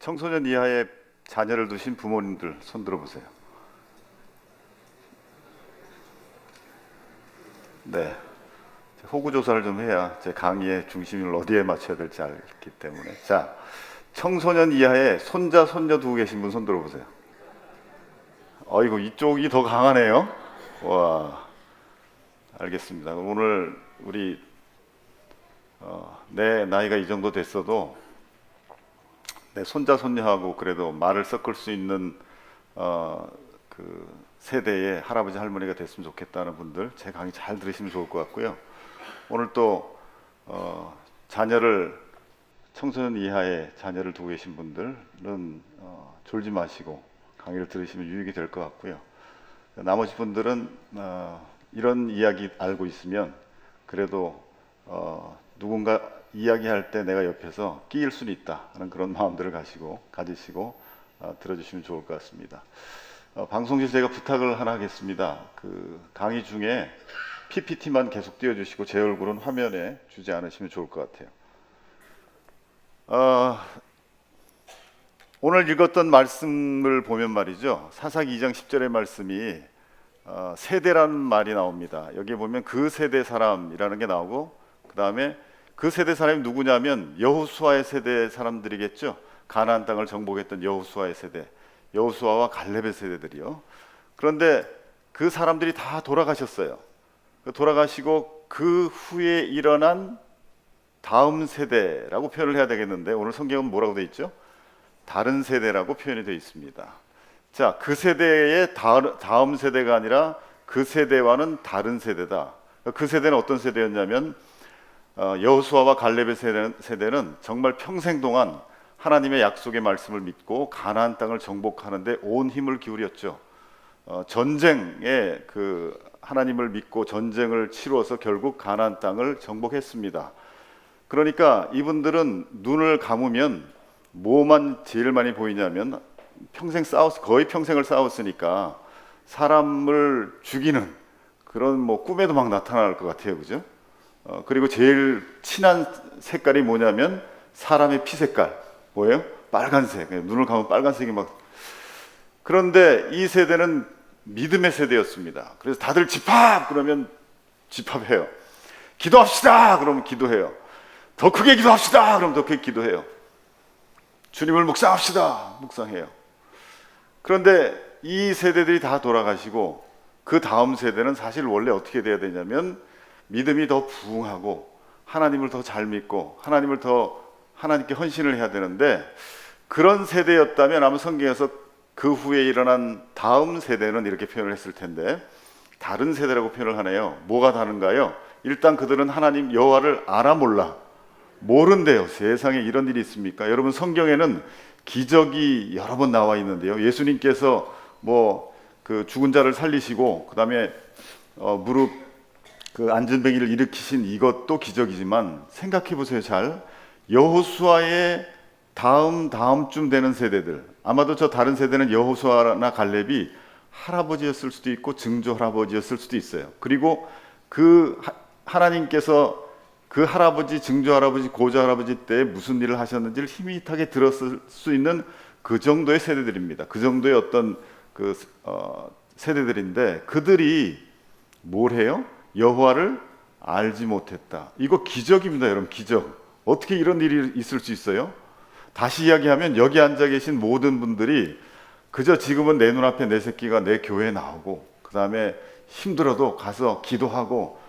청소년 이하의 자녀를 두신 부모님들 손 들어보세요. 네, 호구 조사를 좀 해야 제 강의의 중심을 어디에 맞춰야 될지 알기 때문에. 자, 청소년 이하의 손자 손녀 두고 계신 분 손 들어보세요. 어이구, 이쪽이 더 강하네요. 와, 알겠습니다. 오늘 우리 내 나이가 이 정도 됐어도 내 손자 손녀하고 그래도 말을 섞을 수 있는 그 세대의 할아버지 할머니가 됐으면 좋겠다는 분들 제 강의 잘 들으시면 좋을 것 같고요. 오늘 또 자녀를 청소년 이하의 자녀를 두고 계신 분들은 졸지 마시고 강의를 들으시면 유익이 될 것 같고요. 나머지 분들은 이런 이야기 알고 있으면 그래도 누군가 이야기할 때 내가 옆에서 끼일 수는 있다 하는 그런 마음들을 가지시고 들어주시면 좋을 것 같습니다. 방송실 제가 부탁을 하나 하겠습니다. 그 강의 중에 PPT만 계속 띄워주시고 제 얼굴은 화면에 주지 않으시면 좋을 것 같아요. 오늘 읽었던 말씀을 보면 말이죠, 사사기 2장 10절의 말씀이 세대라는 말이 나옵니다. 여기 보면 그 세대 사람이라는 게 나오고, 그 다음에 그 세대 사람이 누구냐면 여호수아의 세대 사람들이겠죠. 가나안 땅을 정복했던 여호수아의 세대, 여호수아와 갈렙의 세대들이요. 그런데 그 사람들이 다 돌아가셨어요. 돌아가시고 그 후에 일어난 다음 세대라고 표현을 해야 되겠는데, 오늘 성경은 뭐라고 되어 있죠? 다른 세대라고 표현이 되어 있습니다. 자, 그 세대의 다음 세대가 아니라 그 세대와는 다른 세대다. 그 세대는 어떤 세대였냐면 여호수아와 갈렙의 세대는 정말 평생 동안 하나님의 약속의 말씀을 믿고 가나안 땅을 정복하는데 온 힘을 기울였죠. 전쟁에 그 하나님을 믿고 전쟁을 치루어서 결국 가나안 땅을 정복했습니다. 그러니까 이분들은 눈을 감으면 뭐만 제일 많이 보이냐면 거의 평생을 싸웠으니까 사람을 죽이는 그런 뭐 꿈에도 막 나타날 것 같아요, 그죠? 그리고 제일 친한 색깔이 뭐냐면 사람의 피 색깔. 뭐예요? 빨간색. 눈을 감으면 빨간색이 막. 그런데 이 세대는 믿음의 세대였습니다. 그래서 다들 집합! 그러면 집합해요. 기도합시다! 그러면 기도해요. 더 크게 기도합시다! 그러면 더 크게 기도해요. 주님을 묵상합시다! 묵상해요. 그런데 이 세대들이 다 돌아가시고 그 다음 세대는 사실 원래 어떻게 돼야 되냐면 믿음이 더 부흥하고 하나님을 더 잘 믿고 하나님께 헌신을 해야 되는데, 그런 세대였다면 아마 성경에서 그 후에 일어난 다음 세대는 이렇게 표현을 했을 텐데 다른 세대라고 표현을 하네요. 뭐가 다른가요? 일단 그들은 하나님 여호와를 알아 몰라. 모른대요. 세상에 이런 일이 있습니까? 여러분, 성경에는 기적이 여러 번 나와 있는데요. 예수님께서 그 죽은 자를 살리시고 그 다음에 무릎 그 안전뱅이를 일으키신 이것도 기적이지만, 생각해 보세요. 잘 여호수아의 다음쯤 되는 세대들, 아마도 저 다른 세대는 여호수아나 갈렙이 할아버지였을 수도 있고 증조 할아버지였을 수도 있어요. 그리고 하나님께서 그 할아버지, 증조 할아버지, 고조 할아버지 때 무슨 일을 하셨는지를 희미하게 들었을 수 있는 그 정도의 세대들입니다. 그 정도의 어떤 세대들인데, 그들이 뭘 해요? 여호와를 알지 못했다. 이거 기적입니다, 여러분. 기적. 어떻게 이런 일이 있을 수 있어요? 다시 이야기하면 여기 앉아 계신 모든 분들이 그저 지금은 내 눈앞에 내 새끼가 내 교회에 나오고, 그 다음에 힘들어도 가서 기도하고,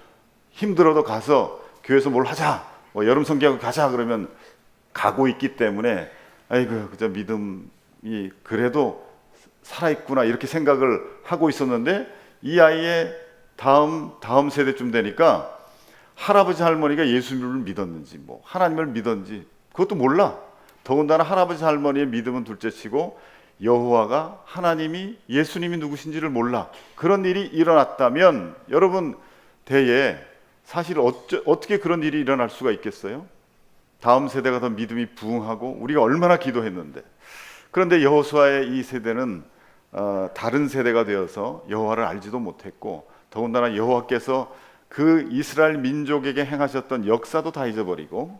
힘들어도 가서 교회에서 뭘 하자, 여름 성경하고 가자 그러면 가고 있기 때문에 아이고, 그저 믿음이 그래도 살아있구나 이렇게 생각을 하고 있었는데, 이 아이의 다음 세대쯤 되니까 할아버지 할머니가 예수님을 믿었는지 하나님을 믿었는지 그것도 몰라. 더군다나 할아버지 할머니의 믿음은 둘째치고 여호와가 하나님이 예수님이 누구신지를 몰라. 그런 일이 일어났다면 여러분, 대에 사실 어떻게 그런 일이 일어날 수가 있겠어요? 다음 세대가 더 믿음이 부흥하고 우리가 얼마나 기도했는데. 그런데 여호수아의 이 세대는 다른 세대가 되어서 여호와를 알지도 못했고, 더군다나 여호와께서 그 이스라엘 민족에게 행하셨던 역사도 다 잊어버리고,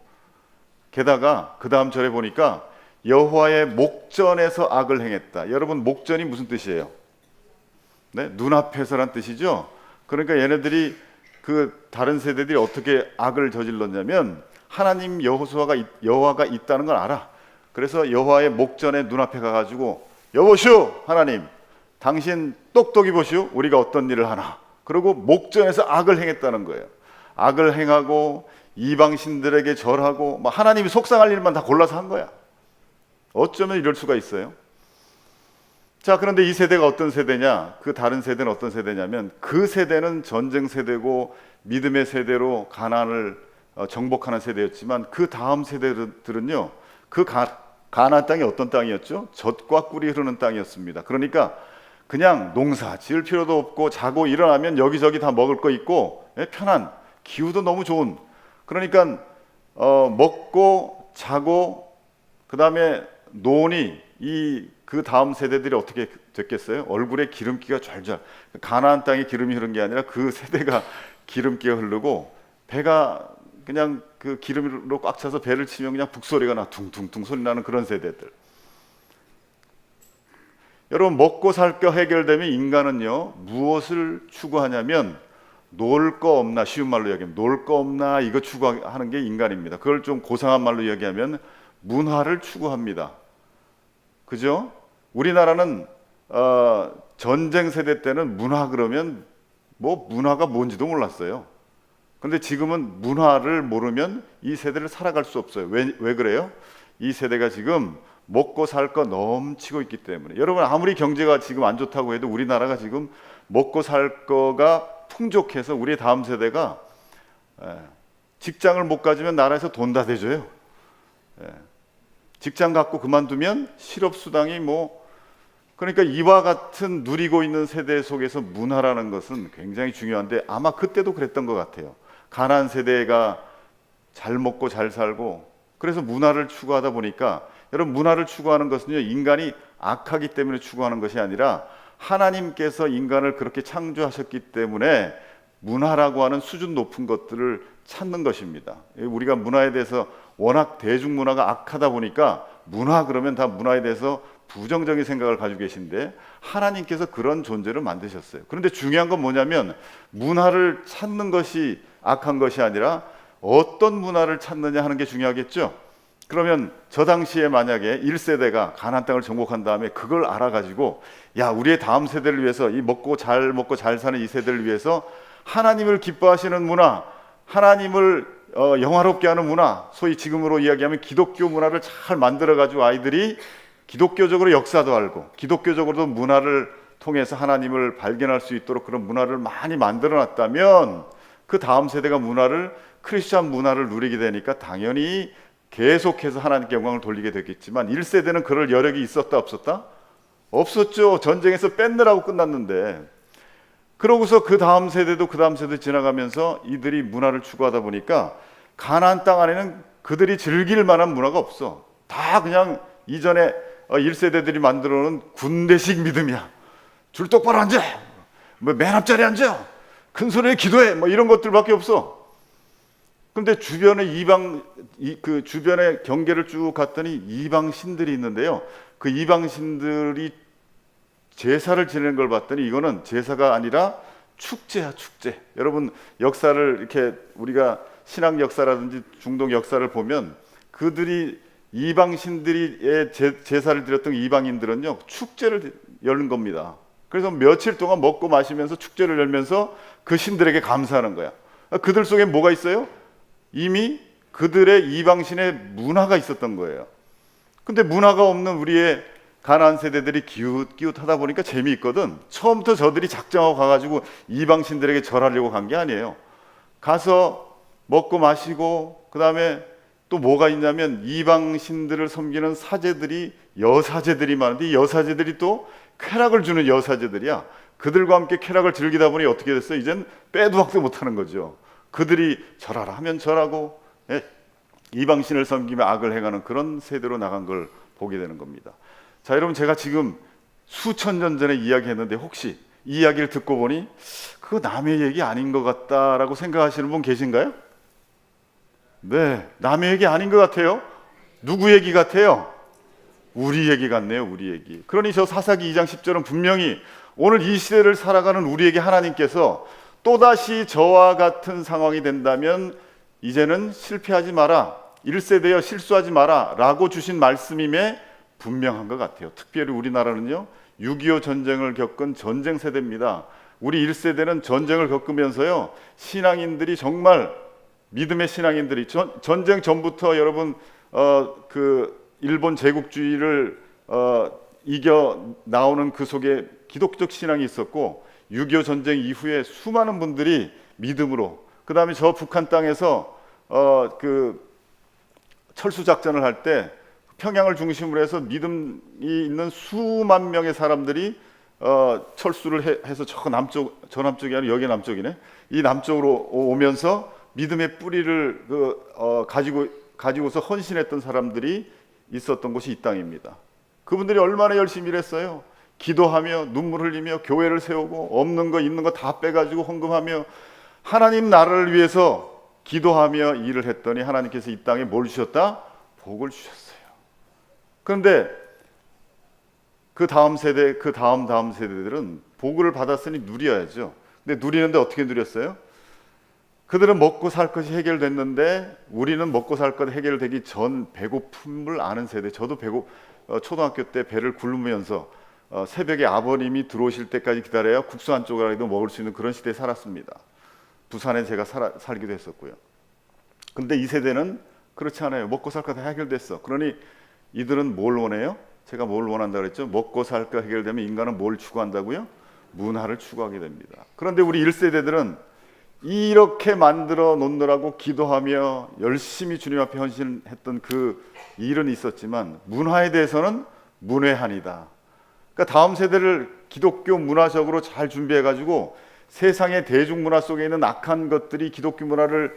게다가 그 다음 절에 보니까 여호와의 목전에서 악을 행했다. 여러분, 목전이 무슨 뜻이에요? 네, 눈앞에서란 뜻이죠. 그러니까 얘네들이 그 다른 세대들이 어떻게 악을 저질렀냐면 하나님 여호와가 있다는 걸 알아. 그래서 여호와의 목전에 눈앞에 가가지고 여보시오 하나님, 당신 똑똑히 보시오, 우리가 어떤 일을 하나. 그리고 목전에서 악을 행했다는 거예요. 악을 행하고 이방 신들에게 절하고 막 하나님이 속상할 일만 다 골라서 한 거야. 어쩌면 이럴 수가 있어요. 자, 그런데 이 세대가 어떤 세대냐? 그 다른 세대는 어떤 세대냐면 그 세대는 전쟁 세대고 믿음의 세대로 가나안을 정복하는 세대였지만 그 다음 세대들은요, 그 가나안 땅이 어떤 땅이었죠? 젖과 꿀이 흐르는 땅이었습니다. 그러니까 그냥 농사 지을 필요도 없고 자고 일어나면 여기저기 다 먹을 거 있고 편한, 기후도 너무 좋은, 그러니까 먹고 자고 그 다음에 노니 그 다음 세대들이 어떻게 됐겠어요? 얼굴에 기름기가 좔좔. 가나안 땅에 기름이 흐른 게 아니라 그 세대가 기름기가 흐르고 배가 그냥 그 기름으로 꽉 차서 배를 치면 그냥 북소리가 나, 퉁퉁퉁 소리 나는 그런 세대들. 여러분, 먹고 살 거 해결되면 인간은요 무엇을 추구하냐면 놀 거 없나, 쉬운 말로 이야기하면 놀 거 없나 이거 추구하는 게 인간입니다. 그걸 좀 고상한 말로 이야기하면 문화를 추구합니다. 그죠? 우리나라는 전쟁 세대 때는 문화 그러면 뭐 문화가 뭔지도 몰랐어요. 근데 지금은 문화를 모르면 이 세대를 살아갈 수 없어요. 왜 그래요? 이 세대가 지금 먹고 살 거 넘치고 있기 때문에. 여러분, 아무리 경제가 지금 안 좋다고 해도 우리나라가 지금 먹고 살 거가 풍족해서 우리 다음 세대가 직장을 못 가지면 나라에서 돈 다 대줘요. 직장 갖고 그만두면 실업수당이 그러니까 이와 같은 누리고 있는 세대 속에서 문화라는 것은 굉장히 중요한데 아마 그때도 그랬던 것 같아요. 가난한 세대가 잘 먹고 잘 살고 그래서 문화를 추구하다 보니까, 여러분, 문화를 추구하는 것은요 인간이 악하기 때문에 추구하는 것이 아니라 하나님께서 인간을 그렇게 창조하셨기 때문에 문화라고 하는 수준 높은 것들을 찾는 것입니다. 우리가 문화에 대해서 워낙 대중문화가 악하다 보니까 문화 그러면 다 문화에 대해서 부정적인 생각을 가지고 계신데 하나님께서 그런 존재를 만드셨어요. 그런데 중요한 건 뭐냐면 문화를 찾는 것이 악한 것이 아니라 어떤 문화를 찾느냐 하는 게 중요하겠죠. 그러면 저 당시에 만약에 1세대가 가나안 땅을 정복한 다음에 그걸 알아가지고 야, 우리의 다음 세대를 위해서, 이 먹고 잘 사는 이 세대를 위해서 하나님을 기뻐하시는 문화, 하나님을 영화롭게 하는 문화, 소위 지금으로 이야기하면 기독교 문화를 잘 만들어가지고 아이들이 기독교적으로 역사도 알고 기독교적으로도 문화를 통해서 하나님을 발견할 수 있도록 그런 문화를 많이 만들어놨다면 그 다음 세대가 크리스찬 문화를 누리게 되니까 당연히 계속해서 하나님께 영광을 돌리게 되겠지만 1세대는 그럴 여력이 있었다 없었다? 없었죠. 전쟁에서 뺏느라고 끝났는데. 그러고서 그 다음 세대도 지나가면서 이들이 문화를 추구하다 보니까 가나안 땅 안에는 그들이 즐길 만한 문화가 없어. 다 그냥 이전에 1세대들이 만들어 놓은 군대식 믿음이야. 줄 똑바로 앉아, 맨 앞자리에 앉아, 큰 소리에 기도해, 이런 것들밖에 없어. 근데 주변에 그 주변에 경계를 쭉 갔더니 이방 신들이 있는데요. 그 이방 신들이 제사를 지내는 걸 봤더니 이거는 제사가 아니라 축제야, 축제. 여러분, 역사를 이렇게 우리가 신학 역사라든지 중동 역사를 보면 그들이 이방 신들이 제사를 드렸던 이방인들은요 축제를 여는 겁니다. 그래서 며칠 동안 먹고 마시면서 축제를 열면서 그 신들에게 감사하는 거야. 그들 속에 뭐가 있어요? 이미 그들의 이방신의 문화가 있었던 거예요. 근데 문화가 없는 우리의 가나안 세대들이 기웃기웃하다 보니까 재미있거든. 처음부터 저들이 작정하고 가가지고 이방신들에게 절하려고 간 게 아니에요. 가서 먹고 마시고 그 다음에 또 뭐가 있냐면 이방신들을 섬기는 여사제들이 많은데 이 여사제들이 또 쾌락을 주는 여사제들이야. 그들과 함께 쾌락을 즐기다 보니 어떻게 됐어요? 이젠 빼도 박도 못하는 거죠. 그들이 절하라 하면 절하고 이방신을 섬기며 악을 행하는 그런 세대로 나간 걸 보게 되는 겁니다. 자, 여러분, 제가 지금 수천 년 전에 이야기했는데 혹시 이 이야기를 듣고 보니 그거 남의 얘기 아닌 것 같다라고 생각하시는 분 계신가요? 네, 남의 얘기 아닌 것 같아요. 누구 얘기 같아요? 우리 얘기 같네요. 우리 얘기. 그러니 저 사사기 2장 10절은 분명히 오늘 이 시대를 살아가는 우리에게 하나님께서 또다시 저와 같은 상황이 된다면 이제는 실패하지 마라, 1세대여 실수하지 마라 라고 주신 말씀임에 분명한 것 같아요. 특별히 우리나라는요 6.25 전쟁을 겪은 전쟁 세대입니다. 우리 1세대는 전쟁을 겪으면서요 신앙인들이 정말 믿음의 신앙인들이 전쟁 전부터 여러분 그 일본 제국주의를 이겨 나오는 그 속에 기독적 신앙이 있었고 6.25 전쟁 이후에 수많은 분들이 믿음으로, 그 다음에 저 북한 땅에서 그 철수 작전을 할 때 평양을 중심으로 해서 믿음이 있는 수만 명의 사람들이 철수를 해서 저 남쪽이 아니라 여기 남쪽이네. 이 남쪽으로 오면서 믿음의 뿌리를 가지고서 헌신했던 사람들이 있었던 곳이 이 땅입니다. 그분들이 얼마나 열심히 일했어요. 기도하며 눈물 흘리며 교회를 세우고 없는 거 있는 거 다 빼가지고 헌금하며 하나님 나라를 위해서 기도하며 일을 했더니 하나님께서 이 땅에 뭘 주셨다? 복을 주셨어요. 그런데 그 다음 세대, 그 다음 세대들은 복을 받았으니 누려야죠. 근데 누리는데 어떻게 누렸어요? 그들은 먹고 살 것이 해결됐는데 우리는 먹고 살 것 해결되기 전 배고픔을 아는 세대. 저도 초등학교 때 배를 굶으면서 새벽에 아버님이 들어오실 때까지 기다려야 국수 한 조각이라도 먹을 수 있는 그런 시대에 살았습니다. 부산에 제가 살기도 했었고요. 근데 이 세대는 그렇지 않아요. 먹고 살 것 다 해결됐어. 그러니 이들은 뭘 원해요? 제가 뭘 원한다 그랬죠? 먹고 살 것 해결되면 인간은 뭘 추구한다고요? 문화를 추구하게 됩니다. 그런데 우리 1세대들은 이렇게 만들어 놓느라고 기도하며 열심히 주님 앞에 헌신했던 그 일은 있었지만 문화에 대해서는 문외한이다. 그러니까 다음 세대를 기독교 문화적으로 잘 준비해가지고 세상의 대중문화 속에 있는 악한 것들이 기독교 문화를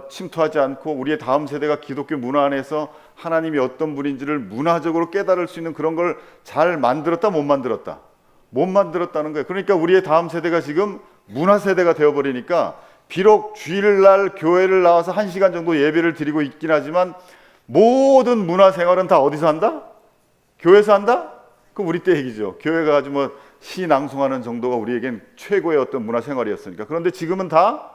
침투하지 않고 우리의 다음 세대가 기독교 문화 안에서 하나님이 어떤 분인지를 문화적으로 깨달을 수 있는 그런 걸 잘 만들었다, 못 만들었다? 못 만들었다는 거예요. 그러니까 우리의 다음 세대가 지금 문화 세대가 되어버리니까 비록 주일날 교회를 나와서 1시간 정도 예배를 드리고 있긴 하지만 모든 문화 생활은 다 어디서 한다? 교회에서 한다? 그 우리 때 얘기죠. 교회가 아주 시 낭송하는 정도가 우리에겐 최고의 어떤 문화 생활이었으니까. 그런데 지금은 다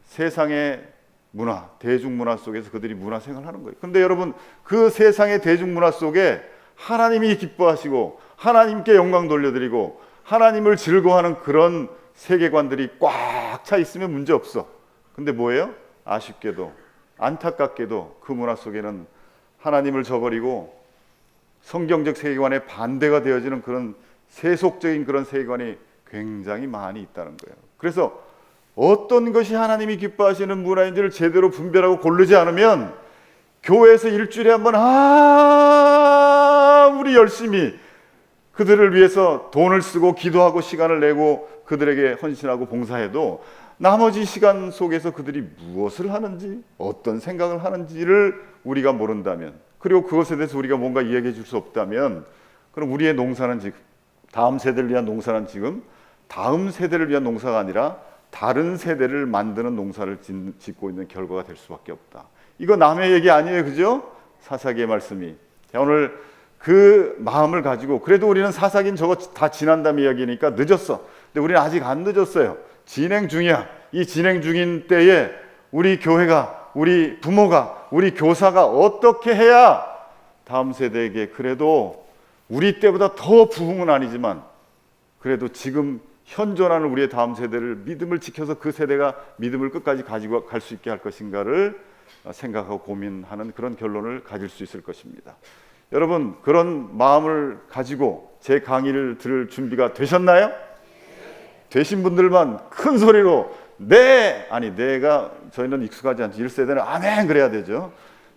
세상의 문화, 대중문화 속에서 그들이 문화 생활하는 거예요. 근데 여러분 그 세상의 대중문화 속에 하나님이 기뻐하시고 하나님께 영광 돌려드리고 하나님을 즐거워하는 그런 세계관들이 꽉 차 있으면 문제 없어. 근데 뭐예요? 아쉽게도 안타깝게도 그 문화 속에는 하나님을 저버리고 성경적 세계관에 반대가 되어지는 그런 세속적인 그런 세계관이 굉장히 많이 있다는 거예요. 그래서 어떤 것이 하나님이 기뻐하시는 문화인지를 제대로 분별하고 고르지 않으면 교회에서 일주일에 한 번 우리 열심히 그들을 위해서 돈을 쓰고 기도하고 시간을 내고 그들에게 헌신하고 봉사해도 나머지 시간 속에서 그들이 무엇을 하는지 어떤 생각을 하는지를 우리가 모른다면, 그리고 그것에 대해서 우리가 뭔가 이야기해 줄 수 없다면, 그럼 우리의 농사는 지금 다음 세대를 위한 농사는 지금 다음 세대를 위한 농사가 아니라 다른 세대를 만드는 농사를 짓고 있는 결과가 될 수밖에 없다. 이거 남의 얘기 아니에요, 그죠? 사사기의 말씀이. 자, 오늘 그 마음을 가지고, 그래도 우리는 사사기는 저거 다 지난 다음 이야기니까 늦었어. 근데 우리는 아직 안 늦었어요. 진행 중이야. 이 진행 중인 때에 우리 교회가, 우리 부모가, 우리 교사가 어떻게 해야 다음 세대에게 그래도 우리 때보다 더 부흥은 아니지만 그래도 지금 현존하는 우리의 다음 세대를 믿음을 지켜서 그 세대가 믿음을 끝까지 가지고 갈 수 있게 할 것인가를 생각하고 고민하는 그런 결론을 가질 수 있을 것입니다. 여러분, 그런 마음을 가지고 제 강의를 들을 준비가 되셨나요? 되신 분들만 큰 소리로 내가 저희는 익숙하지 않죠. 1세대는 아멘 그래야 되죠.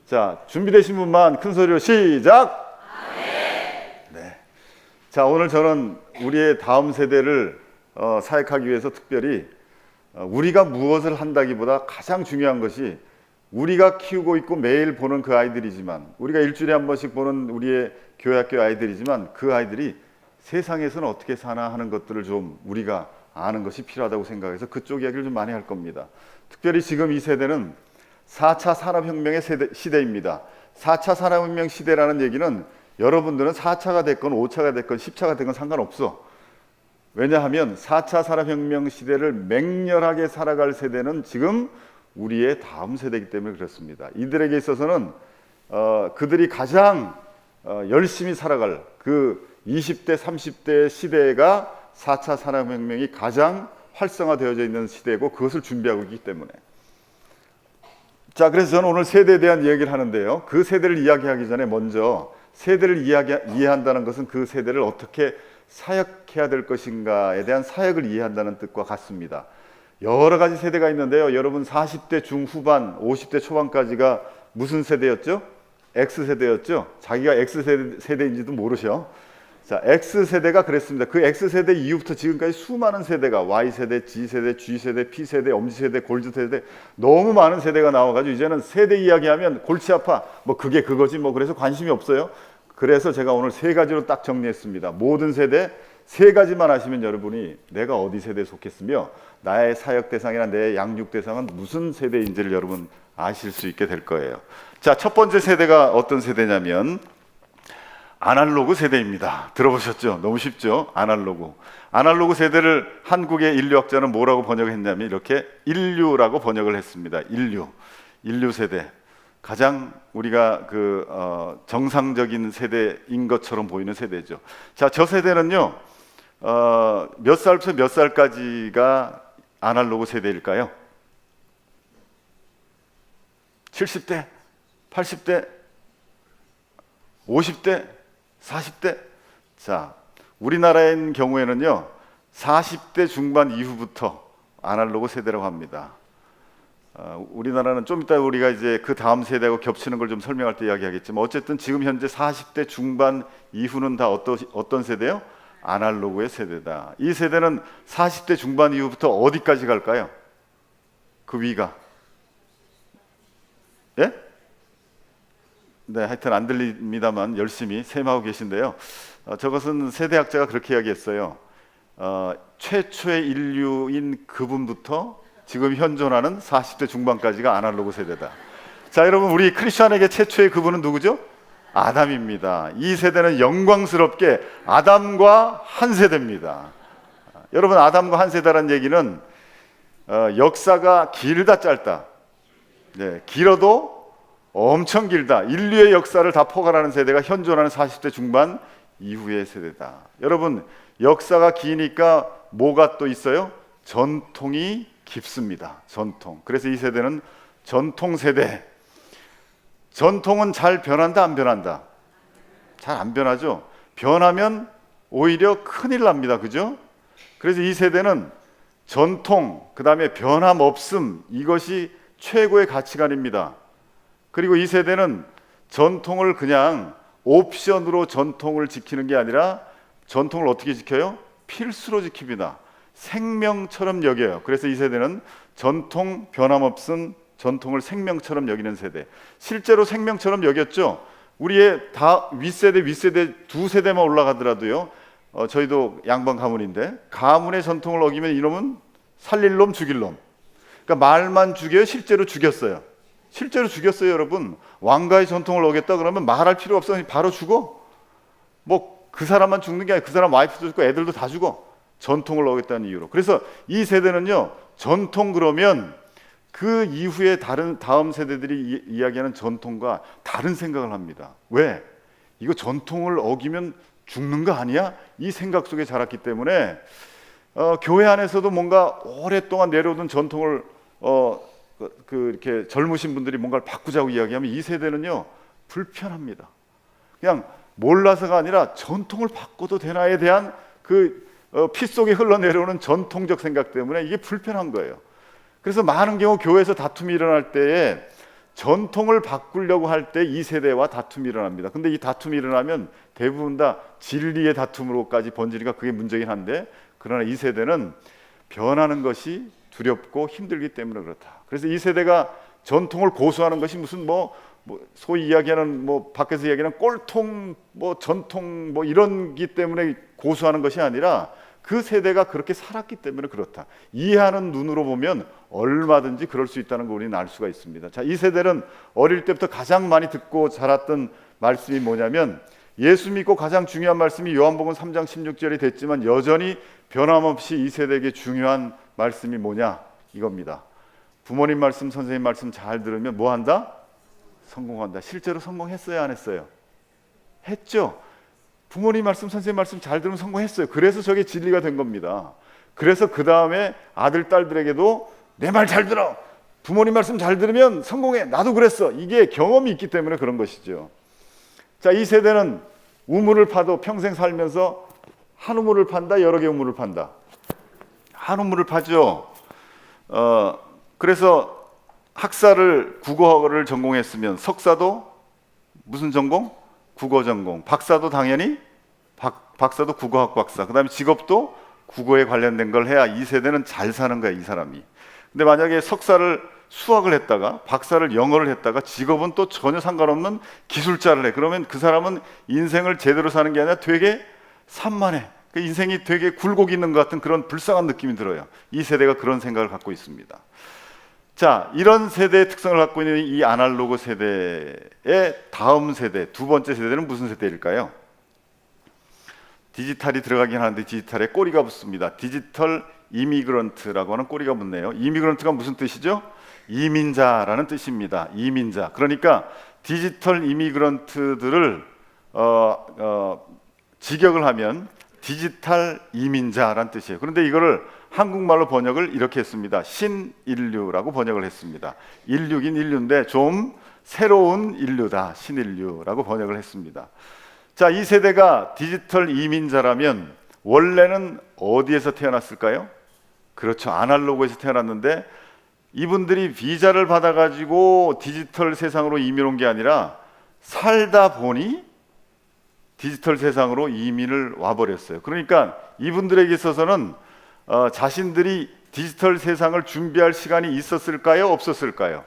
자, 준비되신 분만 큰 소리로 시작. 아멘. 네. 자, 오늘 저는 우리의 다음 세대를 사역하기 위해서 특별히 우리가 무엇을 한다기보다 가장 중요한 것이 우리가 키우고 있고 매일 보는 그 아이들이지만, 우리가 일주일에 한 번씩 보는 우리의 교회학교 아이들이지만 그 아이들이 세상에서는 어떻게 사나 하는 것들을 좀 우리가 아는 것이 필요하다고 생각해서 그쪽 이야기를 좀 많이 할 겁니다. 특별히 지금 이 세대는 4차 산업혁명의 시대입니다. 4차 산업혁명 시대라는 얘기는 여러분들은 4차가 됐건 5차가 됐건 10차가 됐건 상관없어. 왜냐하면 4차 산업혁명 시대를 맹렬하게 살아갈 세대는 지금 우리의 다음 세대이기 때문에 그렇습니다. 이들에게 있어서는 그들이 가장 열심히 살아갈 그 20대, 30대 시대가 4차 산업혁명이 가장 활성화되어져 있는 시대고 그것을 준비하고 있기 때문에. 자, 그래서 저는 오늘 세대에 대한 이야기를 하는데요. 그 세대를 이야기하기 전에 먼저 세대를 이해한다는 것은 그 세대를 어떻게 사역해야 될 것인가에 대한 사역을 이해한다는 뜻과 같습니다. 여러 가지 세대가 있는데요. 여러분 40대 중후반, 50대 초반까지가 무슨 세대였죠? X세대였죠? 자기가 X세대인지도 모르셔. 자, X세대가 그랬습니다. 그 X세대 이후부터 지금까지 수많은 세대가 Y세대, G세대, G세대, P세대, 엄지세대, 골드세대 너무 많은 세대가 나와가지고 이제는 세대 이야기하면 골치 아파. 뭐 그게 그거지 뭐 그래서 관심이 없어요. 그래서 제가 오늘 세 가지로 딱 정리했습니다. 모든 세대 세 가지만 하시면 여러분이 내가 어디 세대에 속했으며 나의 사역 대상이나 내 양육 대상은 무슨 세대인지를 여러분 아실 수 있게 될 거예요. 자, 첫 번째 세대가 어떤 세대냐면 아날로그 세대입니다. 들어보셨죠? 너무 쉽죠? 아날로그 세대를 한국의 인류학자는 뭐라고 번역했냐면 이렇게 인류라고 번역을 했습니다. 인류 세대. 가장 우리가 정상적인 세대인 것처럼 보이는 세대죠. 자, 저 세대는요 몇 살부터 몇 살까지가 아날로그 세대일까요? 70대, 80대, 50대, 40대. 자, 우리나라의 경우에는요 40대 중반 이후부터 아날로그 세대라고 합니다. 우리나라는 좀 이따 우리가 이제 그 다음 세대하고 겹치는 걸 좀 설명할 때 이야기하겠지만 어쨌든 지금 현재 40대 중반 이후는 다 어떤 세대요? 아날로그의 세대다. 이 세대는 40대 중반 이후부터 어디까지 갈까요? 그 위가? 예? 네, 하여튼 안 들립니다만 열심히 셈하고 계신데요. 저것은 세대학자가 그렇게 이야기했어요. 최초의 인류인 그분부터 지금 현존하는 40대 중반까지가 아날로그 세대다. 자, 여러분 우리 크리스천에게 최초의 그분은 누구죠? 아담입니다. 이 세대는 영광스럽게 아담과 한 세대입니다. 여러분 아담과 한 세대라는 얘기는 역사가 길다 짧다. 네, 길어도 엄청 길다. 인류의 역사를 다 포괄하는 세대가 현존하는 40대 중반 이후의 세대다. 여러분 역사가 기니까 뭐가 또 있어요? 전통이 깊습니다. 전통. 그래서 이 세대는 전통 세대. 전통은 잘 변한다 안 변한다? 잘 안 변하죠. 변하면 오히려 큰일 납니다. 그죠? 그래서 이 세대는 전통, 그 다음에 변함없음, 이것이 최고의 가치관입니다. 그리고 이 세대는 전통을 그냥 옵션으로 전통을 지키는 게 아니라 전통을 어떻게 지켜요? 필수로 지킵니다. 생명처럼 여겨요. 그래서 이 세대는 전통 변함없음, 전통을 생명처럼 여기는 세대. 실제로 생명처럼 여겼죠. 우리의 다 윗세대 두 세대만 올라가더라도요. 저희도 양반 가문인데 가문의 전통을 어기면 이놈은 살릴 놈 죽일 놈. 그러니까 말만 죽여요. 실제로 죽였어요. 실제로 죽였어요, 여러분. 왕가의 전통을 어겼다 그러면 말할 필요 없어. 바로 죽어. 뭐 그 사람만 죽는 게 아니라 그 사람 와이프도 죽고 애들도 다 죽어. 전통을 어겼다는 이유로. 그래서 이 세대는요. 전통 그러면 그 이후에 다음 세대들이 이야기하는 전통과 다른 생각을 합니다. 왜? 이거 전통을 어기면 죽는 거 아니야? 이 생각 속에 자랐기 때문에 교회 안에서도 뭔가 오랫동안 내려오던 전통을 이렇게 젊으신 분들이 뭔가를 바꾸자고 이야기하면 이 세대는요 불편합니다. 그냥 몰라서가 아니라 전통을 바꿔도 되나에 대한 피 속에 흘러내려오는 전통적 생각 때문에 이게 불편한 거예요. 그래서 많은 경우 교회에서 다툼이 일어날 때에 전통을 바꾸려고 할 때 이 세대와 다툼이 일어납니다. 근데 이 다툼이 일어나면 대부분 다 진리의 다툼으로까지 번지니까 그게 문제긴 한데, 그러나 이 세대는 변하는 것이 두렵고 힘들기 때문에 그렇다. 그래서 이 세대가 전통을 고수하는 것이 무슨 소위 이야기하는 밖에서 이야기하는 꼴통 전통 이런기 때문에 고수하는 것이 아니라 그 세대가 그렇게 살았기 때문에 그렇다. 이해하는 눈으로 보면 얼마든지 그럴 수 있다는 걸 우리는 알 수가 있습니다. 자, 이 세대는 어릴 때부터 가장 많이 듣고 자랐던 말씀이 뭐냐면, 예수 믿고 가장 중요한 말씀이 요한복음 3장 16절이 됐지만 여전히 변함없이 이 세대에게 중요한 말씀이 뭐냐, 이겁니다. 부모님 말씀, 선생님 말씀 잘 들으면 뭐 한다? 성공한다. 실제로 성공했어요, 안 했어요? 했죠. 부모님 말씀, 선생님 말씀 잘 들으면 성공했어요. 그래서 저게 진리가 된 겁니다. 그래서 그 다음에 아들, 딸들에게도 내 말 잘 들어, 부모님 말씀 잘 들으면 성공해, 나도 그랬어, 이게 경험이 있기 때문에 그런 것이죠. 자, 이 세대는 우물을 파도 평생 살면서 한 우물을 판다, 여러 개 우물을 판다? 한 우물을 파죠. 그래서 학사를 국어를 전공했으면 석사도 무슨 전공? 국어 전공. 박사도 당연히 박사도 국어학 박사. 그 다음에 직업도 국어에 관련된 걸 해야 이 세대는 잘 사는 거야, 이 사람이. 근데 만약에 석사를 수학을 했다가 박사를 영어를 했다가 직업은 또 전혀 상관없는 기술자를 해. 그러면 그 사람은 인생을 제대로 사는 게 아니라 되게 산만해. 그 인생이 되게 굴곡이 있는 것 같은 그런 불쌍한 느낌이 들어요. 이 세대가 그런 생각을 갖고 있습니다. 자, 이런 세대의 특성을 갖고 있는 이 아날로그 세대의 다음 세대, 두 번째 세대는 무슨 세대일까요? 디지털이 들어가긴 하는데 디지털에 꼬리가 붙습니다. 디지털 이미그런트라고 하는 꼬리가 붙네요. 이미그런트가 무슨 뜻이죠? 이민자라는 뜻입니다. 이민자. 그러니까 디지털 이미그런트들을 직역을 하면 디지털 이민자라는 뜻이에요. 그런데 이거를 한국말로 번역을 이렇게 했습니다. 신인류라고 번역을 했습니다. 인류긴 인류인데 좀 새로운 인류다, 신인류라고 번역을 했습니다. 자, 이 세대가 디지털 이민자라면 원래는 어디에서 태어났을까요? 그렇죠, 아날로그에서 태어났는데 이분들이 비자를 받아가지고 디지털 세상으로 이민 온 게 아니라 살다 보니 디지털 세상으로 이민을 와버렸어요. 그러니까 이분들에게 있어서는 자신들이 디지털 세상을 준비할 시간이 있었을까요? 없었을까요?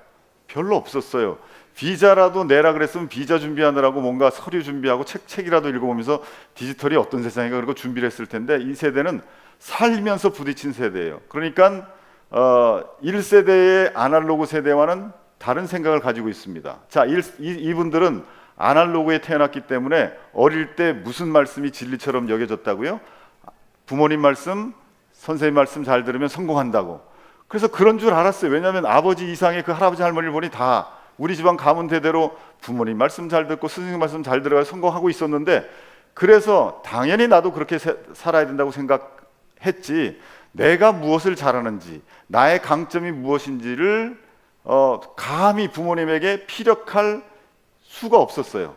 별로 없었어요. 비자라도 내라 그랬으면 비자 준비하느라고 뭔가 서류 준비하고 책이라도 읽어보면서 디지털이 어떤 세상인가 그러고 준비를 했을 텐데, 이 세대는 살면서 부딪힌 세대예요. 그러니까 1세대의 아날로그 세대와는 다른 생각을 가지고 있습니다. 자, 이분들은 아날로그에 태어났기 때문에 어릴 때 무슨 말씀이 진리처럼 여겨졌다고요? 부모님 말씀, 선생님 말씀 잘 들으면 성공한다고. 그래서 그런 줄 알았어요. 왜냐하면 아버지 이상의 그 할아버지 할머니를 보니 다 우리 집안 가문 대대로 부모님 말씀 잘 듣고 선생님 말씀 잘 들어가 성공하고 있었는데, 그래서 당연히 나도 그렇게 살아야 된다고 생각했지, 내가 무엇을 잘하는지, 나의 강점이 무엇인지를 감히 부모님에게 피력할 수가 없었어요.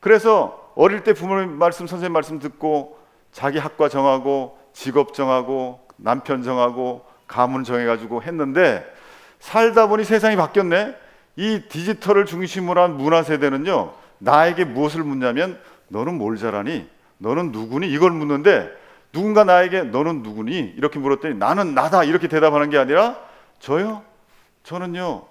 그래서 어릴 때 부모님 말씀, 선생님 말씀 듣고 자기 학과 정하고 직업 정하고 남편 정하고 가문 정해가지고 했는데, 살다 보니 세상이 바뀌었네. 이 디지털을 중심으로 한 문화 세대는요, 나에게 무엇을 묻냐면 너는 뭘 잘하니? 너는 누구니? 이걸 묻는데, 누군가 나에게 너는 누구니? 이렇게 물었더니 나는 나다 이렇게 대답하는 게 아니라, 저요? 저는요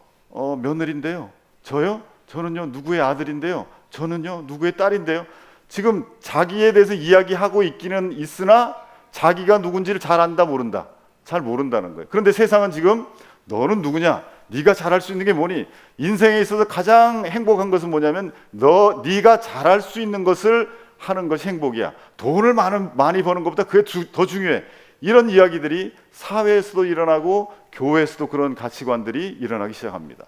며느리인데요. 저요? 저는요 누구의 아들인데요. 저는요 누구의 딸인데요. 지금 자기에 대해서 이야기하고 있기는 있으나 자기가 누군지를 잘 안다, 모른다? 잘 모른다는 거예요. 그런데 세상은 지금 너는 누구냐? 네가 잘할 수 있는 게 뭐니? 인생에 있어서 가장 행복한 것은 뭐냐면 네가 잘할 수 있는 것을 하는 것이 행복이야. 돈을 많이 버는 것보다 그게 더 중요해. 이런 이야기들이 사회에서도 일어나고 교회에서도 그런 가치관들이 일어나기 시작합니다.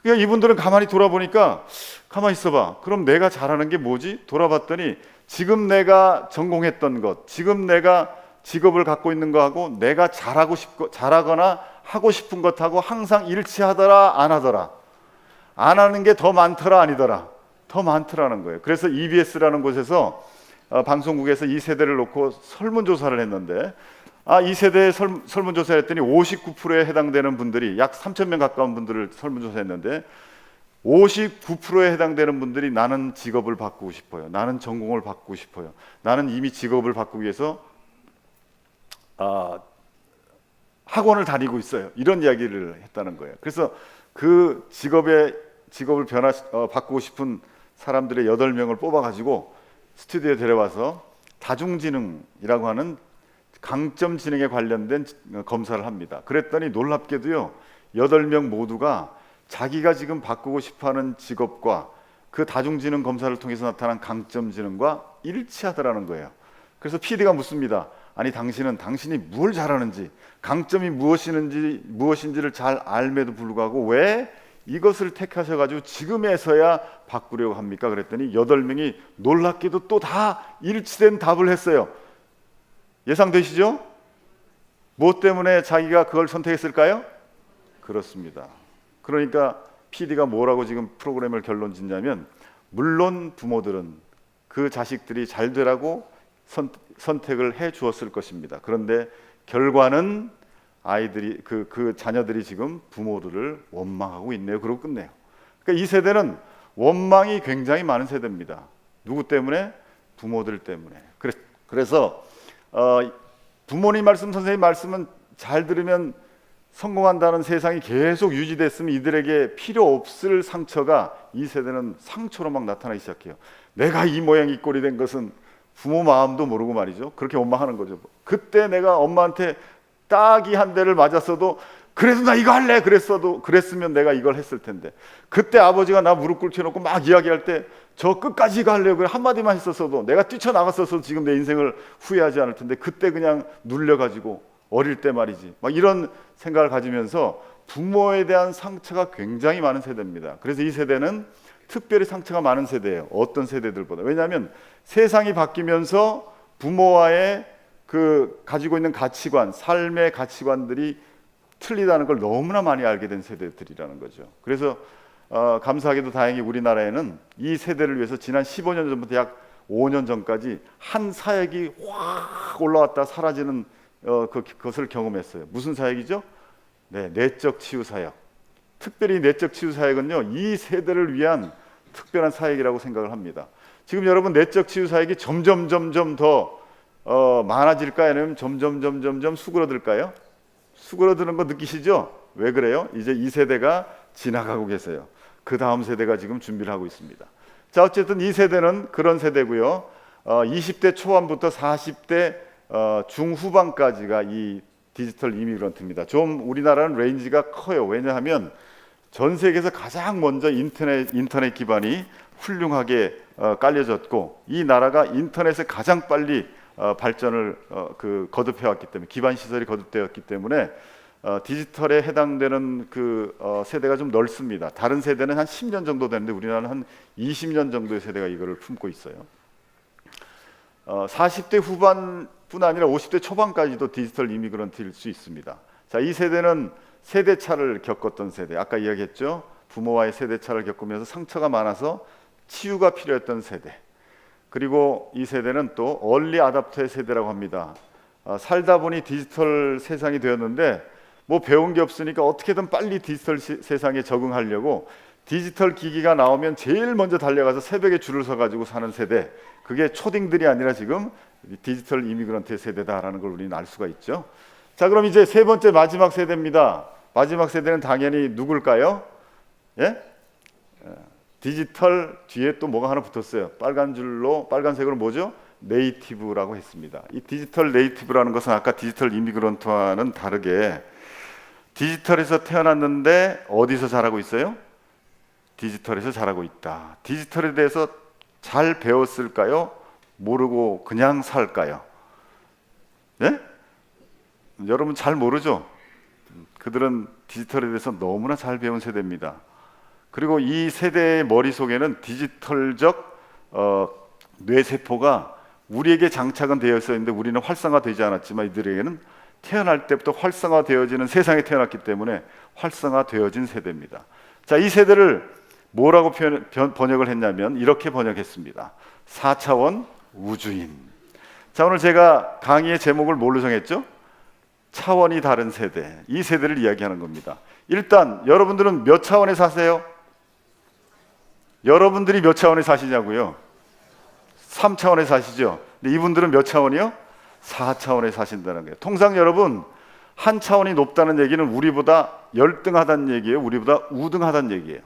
그러니까 이분들은 가만히 돌아보니까, 가만히 있어봐, 그럼 내가 잘하는 게 뭐지? 돌아봤더니 지금 내가 전공했던 것, 지금 내가 직업을 갖고 있는 거하고 내가 잘하거나 하고 싶은 것하고 항상 일치하더라, 안 하더라? 안 하는 게 더 많더라, 아니더라? 더 많더라는 거예요. 그래서 EBS라는 곳에서 방송국에서 이 세대를 놓고 설문조사를 했는데, 이 세대에 설문조사를 했더니 59%에 해당되는 분들이, 약 3,000명 가까운 분들을 설문조사했는데 59%에 해당되는 분들이 나는 직업을 바꾸고 싶어요, 나는 전공을 바꾸고 싶어요, 나는 이미 직업을 바꾸기 위해서 학원을 다니고 있어요, 이런 이야기를 했다는 거예요. 그래서 그 직업을 바꾸고 싶은 사람들의 8명을 뽑아가지고 스튜디오에 데려와서 다중지능이라고 하는 강점 지능에 관련된 검사를 합니다. 그랬더니 놀랍게도요, 8명 모두가 자기가 지금 바꾸고 싶어하는 직업과 그 다중지능 검사를 통해서 나타난 강점 지능과 일치하더라는 거예요. 그래서 PD가 묻습니다. 아니 당신이 뭘 잘하는지, 강점이 무엇인지를 잘 알매도 불구하고 왜 이것을 택하셔가지고 지금에서야 바꾸려고 합니까? 그랬더니 8명이 놀랍게도 또 다 일치된 답을 했어요. 예상되시죠? 무엇 때문에 자기가 그걸 선택했을까요? 그렇습니다. 그러니까 PD가 뭐라고 지금 프로그램을 결론 짓냐면, 물론 부모들은 그 자식들이 잘 되라고 선택을 해 주었을 것입니다. 그런데 결과는 아이들이 그 자녀들이 지금 부모들을 원망하고 있네요. 그러고 끝내요. 그러니까 이 세대는 원망이 굉장히 많은 세대입니다. 누구 때문에? 부모들 때문에. 그래서 부모님 말씀, 선생님 말씀은 잘 들으면 성공한다는 세상이 계속 유지됐으면 이들에게 필요 없을 상처가 이 세대는 상처로 막 나타나기 시작해요. 내가 이 모양 이 꼴이 된 것은 부모 마음도 모르고 말이죠. 그렇게 원망하는 거죠. 그때 내가 엄마한테 딱이 한 대를 맞았어도 그래도 나 이거 할래 그랬으면 내가 이걸 했을 텐데, 그때 아버지가 나 무릎 꿇혀놓고 막 이야기할 때 저 끝까지 이거 할래요 그래 한마디만 했었어도, 내가 뛰쳐나갔었어도 지금 내 인생을 후회하지 않을 텐데, 그때 그냥 눌려가지고 어릴 때 말이지 막 이런 생각을 가지면서 부모에 대한 상처가 굉장히 많은 세대입니다. 그래서 이 세대는 특별히 상처가 많은 세대예요. 어떤 세대들보다. 왜냐하면 세상이 바뀌면서 부모와의 그 가지고 있는 가치관, 삶의 가치관들이 틀리다는 걸 너무나 많이 알게 된 세대들이라는 거죠. 그래서 감사하게도 다행히 우리나라에는 이 세대를 위해서 지난 15년 전부터 약 5년 전까지 한 사역이 확 올라왔다 사라지는 그것을 경험했어요. 무슨 사역이죠? 네, 내적 치유 사역. 특별히 내적 치유 사역은요, 이 세대를 위한 특별한 사역이라고 생각을 합니다. 지금 여러분 내적 치유 사역이 점점 더 많아질까요? 아니면 점점 수그러들까요? 수그러드는 거 느끼시죠? 왜 그래요? 이제 이 세대가 지나가고 계세요. 그 다음 세대가 지금 준비를 하고 있습니다. 자, 어쨌든 이 세대는 그런 세대고요. 20대 초반부터 40대 중후반까지가 이 디지털 이미그런트입니다. 좀 우리나라는 레인지가 커요. 왜냐하면 전 세계에서 가장 먼저 인터넷 기반이 훌륭하게 깔려졌고, 이 나라가 인터넷에 가장 빨리 발전을 거듭해왔기 때문에, 기반 시설이 거듭되었기 때문에 디지털에 해당되는 세대가 좀 넓습니다. 다른 세대는 한 10년 정도 되는데 우리나라는 한 20년 정도의 세대가 이거를 품고 있어요. 40대 후반뿐 아니라 50대 초반까지도 디지털 이미그런트일 수 있습니다. 자, 이 세대는 세대차를 겪었던 세대. 아까 이야기했죠. 부모와의 세대차를 겪으면서 상처가 많아서 치유가 필요했던 세대. 그리고 이 세대는 또 얼리 아답터의 세대라고 합니다. 살다 보니 디지털 세상이 되었는데 뭐 배운 게 없으니까 어떻게든 빨리 디지털 세상에 적응하려고 디지털 기기가 나오면 제일 먼저 달려가서 새벽에 줄을 서가지고 사는 세대. 그게 초딩들이 아니라 지금 디지털 이미그런트의 세대다라는 걸 우리는 알 수가 있죠. 자, 그럼 이제 세 번째 마지막 세대입니다. 마지막 세대는 당연히 누굴까요? 예? 디지털 뒤에 또 뭐가 하나 붙었어요. 빨간색으로 뭐죠? 네이티브라고 했습니다. 이 디지털 네이티브라는 것은 아까 디지털 이미그런트와는 다르게 디지털에서 태어났는데 어디서 자라고 있어요? 디지털에서 자라고 있다. 디지털에 대해서 잘 배웠을까요? 모르고 그냥 살까요? 네? 여러분 잘 모르죠? 그들은 디지털에 대해서 너무나 잘 배운 세대입니다. 그리고 이 세대의 머릿속에는 디지털적 뇌세포가 우리에게 장착은 되어 있었는데 우리는 활성화되지 않았지만, 이들에게는 태어날 때부터 활성화되어지는 세상에 태어났기 때문에 활성화되어진 세대입니다. 자, 이 세대를 뭐라고 번역을 했냐면 이렇게 번역했습니다. 4차원 우주인. 자, 오늘 제가 강의의 제목을 뭘로 정했죠? 차원이 다른 세대. 이 세대를 이야기하는 겁니다. 일단 여러분들은 몇 차원에 사세요? 여러분들이 몇 차원에 사시냐고요? 3차원에 사시죠? 근데 이분들은 몇 차원이요? 4차원에 사신다는 거예요. 통상 여러분, 한 차원이 높다는 얘기는 우리보다 열등하다는 얘기예요? 우리보다 우등하다는 얘기예요?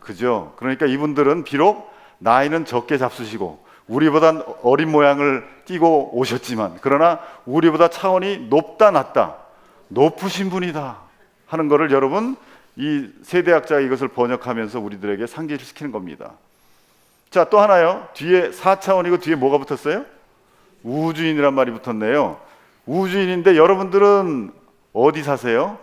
그죠? 그러니까 이분들은 비록 나이는 적게 잡수시고 우리보다 어린 모양을 띠고 오셨지만 그러나 우리보다 차원이 높다 낮다 높으신 분이다 하는 것을 여러분 이 세대학자가 이것을 번역하면서 우리들에게 상기시키는 겁니다. 자, 또 하나요. 뒤에 4차원이고 뒤에 뭐가 붙었어요? 우주인이란 말이 붙었네요. 우주인인데 여러분들은 어디 사세요?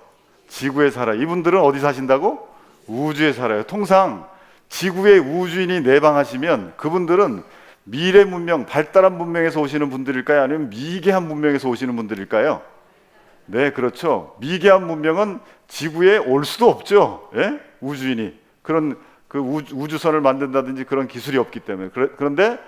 지구에 살아요. 이분들은 어디 사신다고? 우주에 살아요. 통상 지구에 우주인이 내방하시면 그분들은 미래 문명, 발달한 문명에서 오시는 분들일까요? 아니면 미개한 문명에서 오시는 분들일까요? 네, 그렇죠. 미개한 문명은 지구에 올 수도 없죠. 예? 우주인이 그런 그 우주선을 만든다든지 그런 기술이 없기 때문에. 그런데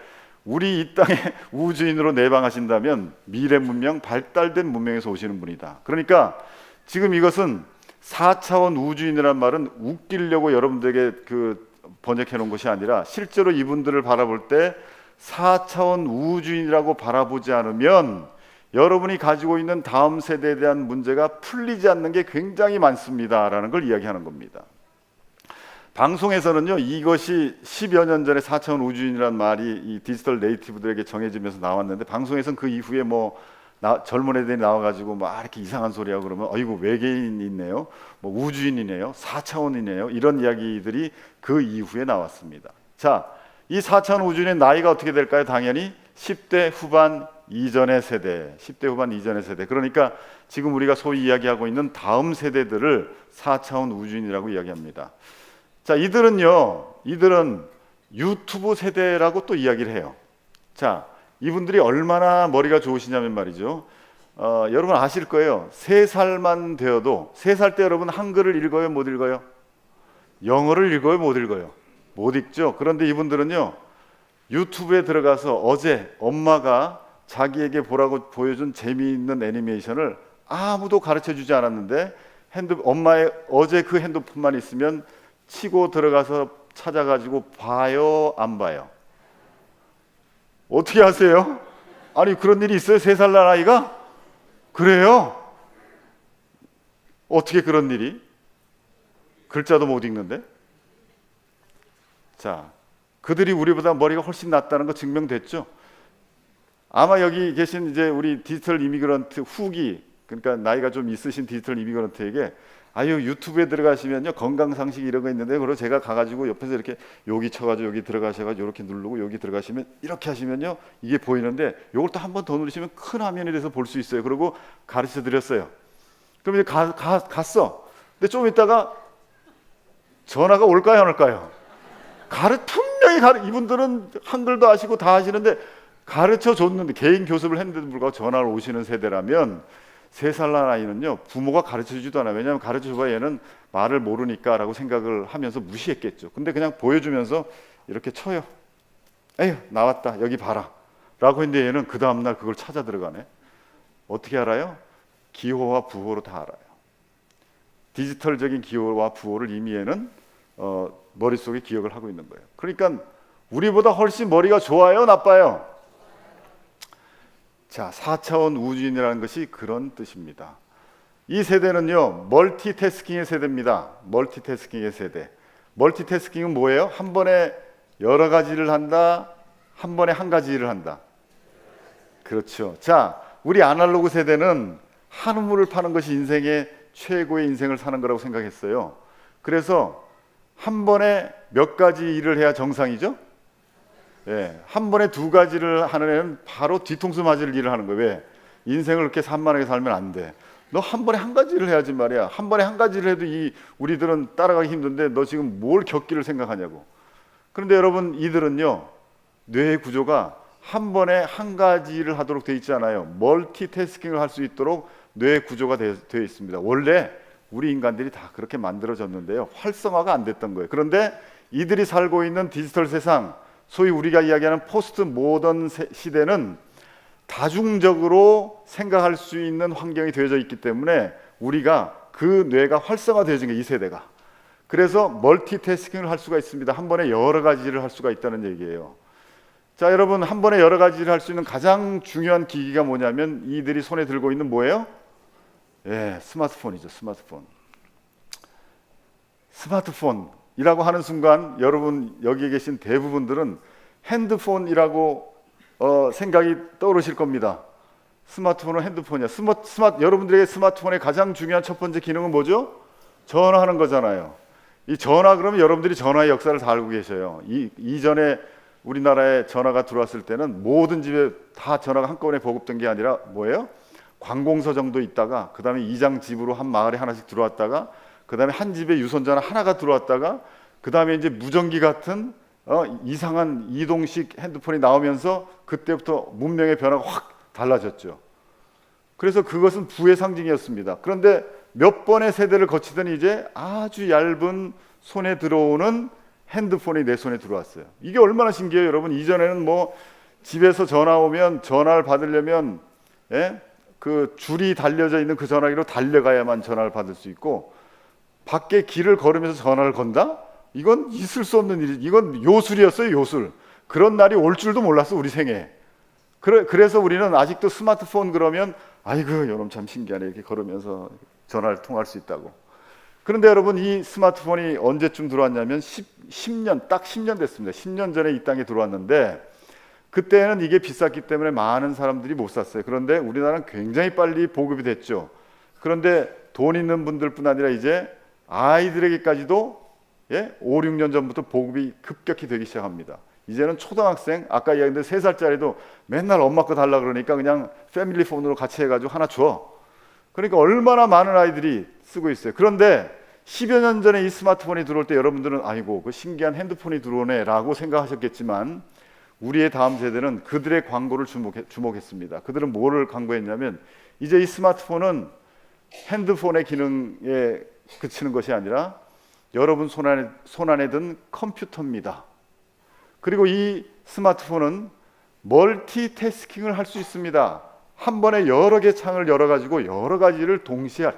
우리 이 땅에 우주인으로 내방하신다면 미래 문명, 발달된 문명에서 오시는 분이다. 그러니까 지금 이것은 4차원 우주인이란 말은 웃기려고 여러분들에게 번역해 놓은 것이 아니라 실제로 이분들을 바라볼 때 4차원 우주인이라고 바라보지 않으면 여러분이 가지고 있는 다음 세대에 대한 문제가 풀리지 않는 게 굉장히 많습니다라는 걸 이야기하는 겁니다. 방송에서는요, 이것이 10여 년 전에 4차원 우주인이라는 말이 이 디지털 네이티브들에게 정해지면서 나왔는데 방송에서는 그 이후에 젊은 애들이 나와가지고 막 이렇게 이상한 소리하고 그러면 어이구 외계인이 있네요, 뭐 우주인이네요, 4차원이네요 이런 이야기들이 그 이후에 나왔습니다. 자, 이 4차원 우주인의 나이가 어떻게 될까요? 당연히 10대 후반 이전의 세대, 10대 후반 이전의 세대. 그러니까 지금 우리가 소위 이야기하고 있는 다음 세대들을 4차원 우주인이라고 이야기합니다. 자, 이들은 유튜브 세대라고 또 이야기를 해요. 자, 이분들이 얼마나 머리가 좋으시냐면 말이죠. 여러분 아실 거예요. 3살만 되어도 3살 때 여러분 한글을 읽어요, 못 읽어요? 영어를 읽어요, 못 읽어요? 못 읽죠. 그런데 이분들은요, 유튜브에 들어가서 어제 엄마가 자기에게 보라고 보여준 재미있는 애니메이션을 아무도 가르쳐주지 않았는데 엄마의 어제 그 핸드폰만 있으면 치고 들어가서 찾아가지고 봐요, 안 봐요? 어떻게 하세요? 아니 그런 일이 있어요? 3살 날 아이가? 그래요? 어떻게 그런 일이? 글자도 못 읽는데? 자, 그들이 우리보다 머리가 훨씬 낫다는 거 증명됐죠? 아마 여기 계신 이제 우리 디지털 이미그런트 후기, 그러니까 나이가 좀 있으신 디지털 이미그런트에게 아유 유튜브에 들어가시면요 건강 상식 이런 거 있는데 그리고 제가 가가지고 옆에서 이렇게 여기 쳐가지고 여기 들어가셔가지고 이렇게 누르고 여기 들어가시면 이렇게 하시면요 이게 보이는데 요걸 또 한 번 더 누르시면 큰 화면이 돼서 볼 수 있어요. 그리고 가르쳐 드렸어요. 그럼 이제 갔어. 근데 좀 있다가 전화가 올까요 안 올까요? 분명히 이분들은 한글도 아시고 다 하시는데 가르쳐 줬는데 개인 교습을 했는데도 불구하고 전화를 오시는 세대라면 3살 날 아이는요 부모가 가르쳐주지도 않아요. 왜냐하면 가르쳐줘야 얘는 말을 모르니까 라고 생각을 하면서 무시했겠죠. 근데 그냥 보여주면서 이렇게 쳐요. 에휴 나왔다 여기 봐라 라고 했는데 얘는 그 다음날 그걸 찾아 들어가네. 어떻게 알아요? 기호와 부호로 다 알아요. 디지털적인 기호와 부호를 이미 얘는 머릿속에 기억을 하고 있는 거예요. 그러니까 우리보다 훨씬 머리가 좋아요 나빠요? 자, 4차원 우주인이라는 것이 그런 뜻입니다. 이 세대는요 멀티태스킹의 세대입니다. 멀티태스킹의 세대. 멀티태스킹은 뭐예요? 한 번에 여러 가지를 한다, 한 번에 한 가지 일을 한다. 그렇죠. 자, 우리 아날로그 세대는 한우물을 파는 것이 인생의 최고의 인생을 사는 거라고 생각했어요. 그래서 한 번에 몇 가지 일을 해야 정상이죠? 예, 한 번에 2가지를 하는 애는 바로 뒤통수 맞을 일을 하는 거예요. 왜? 인생을 그렇게 산만하게 살면 안 돼. 너 한 번에 한 가지를 해야지 말이야. 한 번에 한 가지를 해도 우리들은 따라가기 힘든데 너 지금 뭘 겪기를 생각하냐고. 그런데 여러분 이들은요 뇌의 구조가 한 번에 한 가지를 하도록 돼 있지 않아요. 멀티태스킹을 할 수 있도록 뇌의 구조가 되어 있습니다. 원래 우리 인간들이 다 그렇게 만들어졌는데요 활성화가 안 됐던 거예요. 그런데 이들이 살고 있는 디지털 세상, 소위 우리가 이야기하는 포스트 모던 시대는 다중적으로 생각할 수 있는 환경이 되어져 있기 때문에 우리가 그 뇌가 활성화되어진 게 이 세대가. 그래서 멀티태스킹을 할 수가 있습니다. 한 번에 여러 가지를 할 수가 있다는 얘기예요. 자, 여러분 한 번에 여러 가지를 할 수 있는 가장 중요한 기기가 뭐냐면 이들이 손에 들고 있는 뭐예요? 예, 스마트폰이죠. 스마트폰이라고 하는 순간 여러분 여기 계신 대부분들은 핸드폰이라고 생각이 떠오르실 겁니다. 스마트폰은 핸드폰이야. 여러분들에게 스마트폰의 가장 중요한 첫 번째 기능은 뭐죠? 전화하는 거잖아요. 이 전화 그러면 여러분들이 전화의 역사를 다 알고 계셔요. 이전에 우리나라에 전화가 들어왔을 때는 모든 집에 다 전화가 한꺼번에 보급된 게 아니라 뭐예요? 관공서 정도 있다가 그 다음에 이장 집으로 한 마을에 하나씩 들어왔다가 그 다음에 한 집에 유선전화 하나가 들어왔다가 그 다음에 이제 무전기 같은 이상한 이동식 핸드폰이 나오면서 그때부터 문명의 변화가 확 달라졌죠. 그래서 그것은 부의 상징이었습니다. 그런데 몇 번의 세대를 거치더니 이제 아주 얇은 손에 들어오는 핸드폰이 내 손에 들어왔어요. 이게 얼마나 신기해요, 여러분. 이전에는 뭐 집에서 전화 오면 전화를 받으려면 그 줄이 달려져 있는 그 전화기로 달려가야만 전화를 받을 수 있고, 밖에 길을 걸으면서 전화를 건다? 이건 있을 수 없는 일이, 이건 요술이었어요, 요술. 그런 날이 올 줄도 몰랐어, 우리 생에. 그래서 우리는 아직도 스마트폰 그러면 아이고 여러분 참 신기하네, 이렇게 걸으면서 전화를 통할 수 있다고. 그런데 여러분, 이 스마트폰이 언제쯤 들어왔냐면 10년, 딱 10년 됐습니다. 10년 전에 이 땅에 들어왔는데 그때는 이게 비쌌기 때문에 많은 사람들이 못 샀어요. 그런데 우리나라는 굉장히 빨리 보급이 됐죠. 그런데 돈 있는 분들뿐 아니라 이제 아이들에게까지도 5, 6년 전부터 보급이 급격히 되기 시작합니다. 이제는 초등학생, 아까 이야기했는데 3살짜리도 맨날 엄마 거 달라 그러니까 그냥 패밀리폰으로 같이 해가지고 하나 줘. 그러니까 얼마나 많은 아이들이 쓰고 있어요. 그런데 10여 년 전에 이 스마트폰이 들어올 때 여러분들은 아이고 그 신기한 핸드폰이 들어오네 라고 생각하셨겠지만, 우리의 다음 세대는 그들의 광고를 주목했습니다. 그들은 뭐를 광고했냐면, 이제 이 스마트폰은 핸드폰의 기능에 그치는 것이 아니라 여러분 손 안에 든 컴퓨터입니다. 그리고 이 스마트폰은 멀티태스킹을 할 수 있습니다. 한 번에 여러 개 창을 열어가지고 여러 가지를 동시에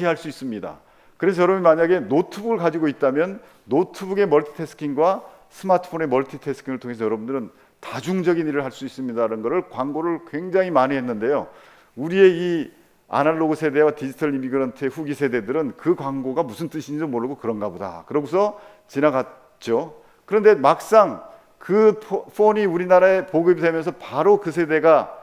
할 수 있습니다. 그래서 여러분이 만약에 노트북을 가지고 있다면 노트북의 멀티태스킹과 스마트폰의 멀티태스킹을 통해서 여러분들은 다중적인 일을 할 수 있습니다라는 것을 광고를 굉장히 많이 했는데요. 우리의 이 아날로그 세대와 디지털 이미그런트의 후기 세대들은 그 광고가 무슨 뜻인지 모르고 그런가 보다 그러고서 지나갔죠. 그런데 막상 그 폰이 우리나라에 보급이 되면서 바로 그 세대가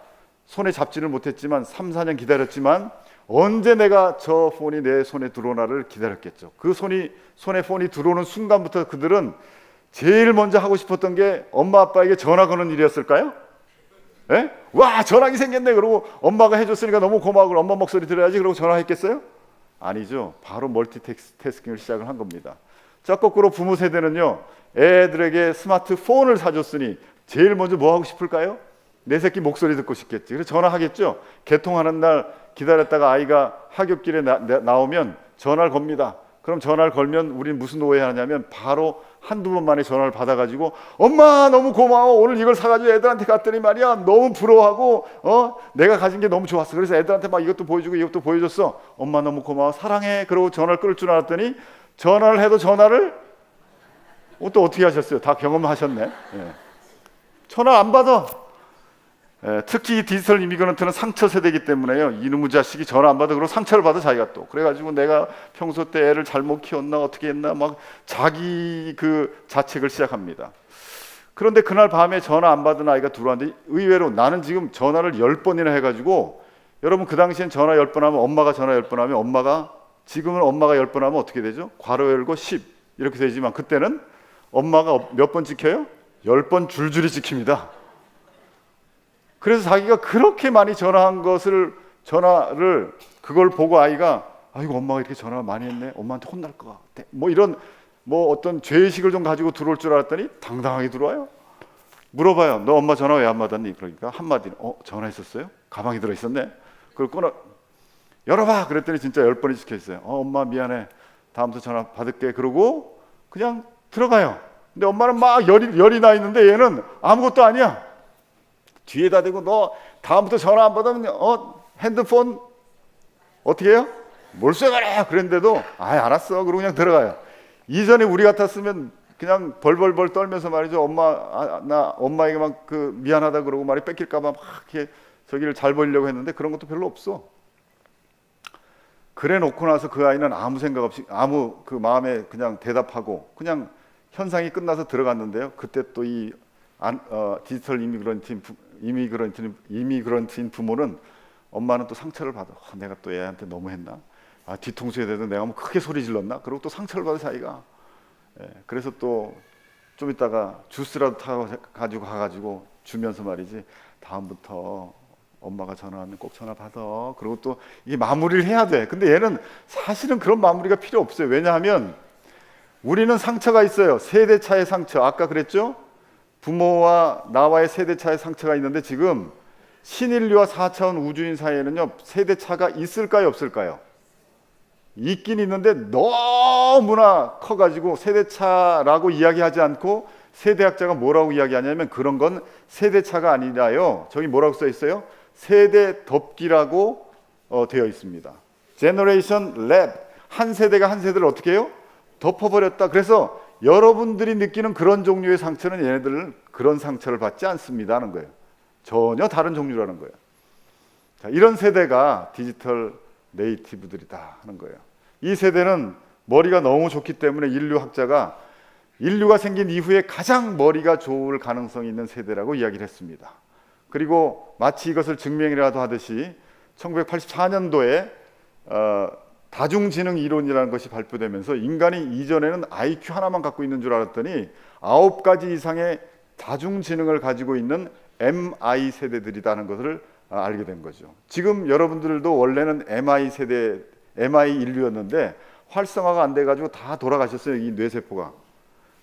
손에 잡지를 못했지만 3, 4년 기다렸지만 언제 내가 저 폰이 내 손에 들어오나를 기다렸겠죠. 그 손에 폰이 들어오는 순간부터 그들은 제일 먼저 하고 싶었던 게 엄마 아빠에게 전화 거는 일이었을까요? 예? 와, 전화기 생겼네. 그러고 엄마가 해줬으니까 너무 고마워. 그럼 엄마 목소리 들어야지. 그러고 전화했겠어요? 아니죠. 바로 멀티태스킹을 시작을 한 겁니다. 자, 거꾸로 부모 세대는요, 애들에게 스마트폰을 사줬으니 제일 먼저 뭐 하고 싶을까요? 내 새끼 목소리 듣고 싶겠지. 그래서 전화하겠죠. 개통하는 날 기다렸다가 아이가 하굣길에 나오면 전화를 겁니다. 그럼 전화를 걸면 우리는 무슨 오해하냐면 바로 한두 번 만에 전화를 받아가지고 엄마 너무 고마워, 오늘 이걸 사가지고 애들한테 갔더니 말이야 너무 부러워하고 내가 가진 게 너무 좋았어. 그래서 애들한테 막 이것도 보여주고 이것도 보여줬어. 엄마 너무 고마워, 사랑해. 그러고 전화를 끊을 줄 알았더니 전화를 해도 전화를 또 어떻게 하셨어요? 다 경험하셨네. 예. 전화 안 받아. 특히 이 디지털 이미그런트는 상처 세대이기 때문에요. 이놈의 자식이 전화 안 받아. 그러고 상처를 받아 자기가 또. 그래가지고 내가 평소 때 애를 잘못 키웠나 어떻게 했나 막 자기 그 자책을 시작합니다. 그런데 그날 밤에 전화 안 받은 아이가 들어왔는데 의외로 나는 지금 전화를 10번이나 해가지고, 여러분 그 당시엔 전화 10번 하면 엄마가 전화 10번 하면 지금은 엄마가 10번 하면 어떻게 되죠? 괄호 열고 10 이렇게 되지만 그때는 엄마가 몇 번 지켜요? 10번 줄줄이 지킵니다. 그래서 자기가 그렇게 많이 전화를 그걸 보고 아이가 아이고 엄마가 이렇게 전화를 많이 했네, 엄마한테 혼날 것 같아, 뭐 이런 어떤 죄의식을 좀 가지고 들어올 줄 알았더니 당당하게 들어와요. 물어봐요. 너 엄마 전화 왜 안 받았니? 그러니까 한마디는 전화했었어요? 가방에 들어있었네. 그걸 끊어 열어봐. 그랬더니 진짜 10번이 찍혀있어요. 엄마 미안해, 다음부터 전화 받을게. 그러고 그냥 들어가요. 근데 엄마는 막 열이 나 있는데 얘는 아무것도 아니야. 뒤에다 대고 너 다음부터 전화 안 받으면 핸드폰 어떻게 해요? 몰수해버려. 그랬는데도 알았어. 그러고 그냥 들어가요. 이전에 우리 같았으면 그냥 벌벌벌 떨면서 말이죠. 엄마에게 막 미안하다 그러고 말이 뺏길까봐 막 이렇게 저기를 잘 보이려고 했는데 그런 것도 별로 없어. 그래 놓고 나서 그 아이는 아무 생각 없이 아무 그 마음에 그냥 대답하고 그냥 현상이 끝나서 들어갔는데요. 그때 또 이 디지털 이미그런트인 부모는 엄마는 또 상처를 받아. 내가 또 애한테 너무했나? 뒤통수에 대도 내가 뭐 크게 소리 질렀나? 그리고 또 상처를 받아 자기가. 그래서 또 좀 있다가 주스라도 가지고 가가지고 주면서 말이지. 다음부터 엄마가 전화하면 꼭 전화 받아. 그리고 또 이게 마무리를 해야 돼. 근데 얘는 사실은 그런 마무리가 필요 없어요. 왜냐하면 우리는 상처가 있어요. 세대 차의 상처. 아까 그랬죠? 부모와 나와의 세대 차의 상처가 있는데 지금 신인류와 4차원 우주인 사이에는요, 세대 차가 있을까요, 없을까요? 있긴 있는데 너무나 커가지고 세대 차라고 이야기하지 않고 세대학자가 뭐라고 이야기하냐면 그런 건 세대 차가 아니라요. 저기 뭐라고 써 있어요? 세대 덮기라고 되어 있습니다. 제너레이션 랩. 한 세대가 한 세대를 어떻게 해요? 덮어버렸다. 그래서 여러분들이 느끼는 그런 종류의 상처는 얘네들은 그런 상처를 받지 않습니다 하는 거예요. 전혀 다른 종류라는 거예요. 자, 이런 세대가 디지털 네이티브들이다 하는 거예요. 이 세대는 머리가 너무 좋기 때문에 인류가 생긴 이후에 가장 머리가 좋을 가능성이 있는 세대라고 이야기를 했습니다. 그리고 마치 이것을 증명이라도 하듯이 1984년도에 다중지능 이론이라는 것이 발표되면서 인간이 이전에는 IQ 하나만 갖고 있는 줄 알았더니 9가지 이상의 다중지능을 가지고 있는 MI 세대들이라는 것을 알게 된 거죠. 지금 여러분들도 원래는 MI 세대, MI 인류였는데 활성화가 안 돼가지고 다 돌아가셨어요, 이 뇌세포가.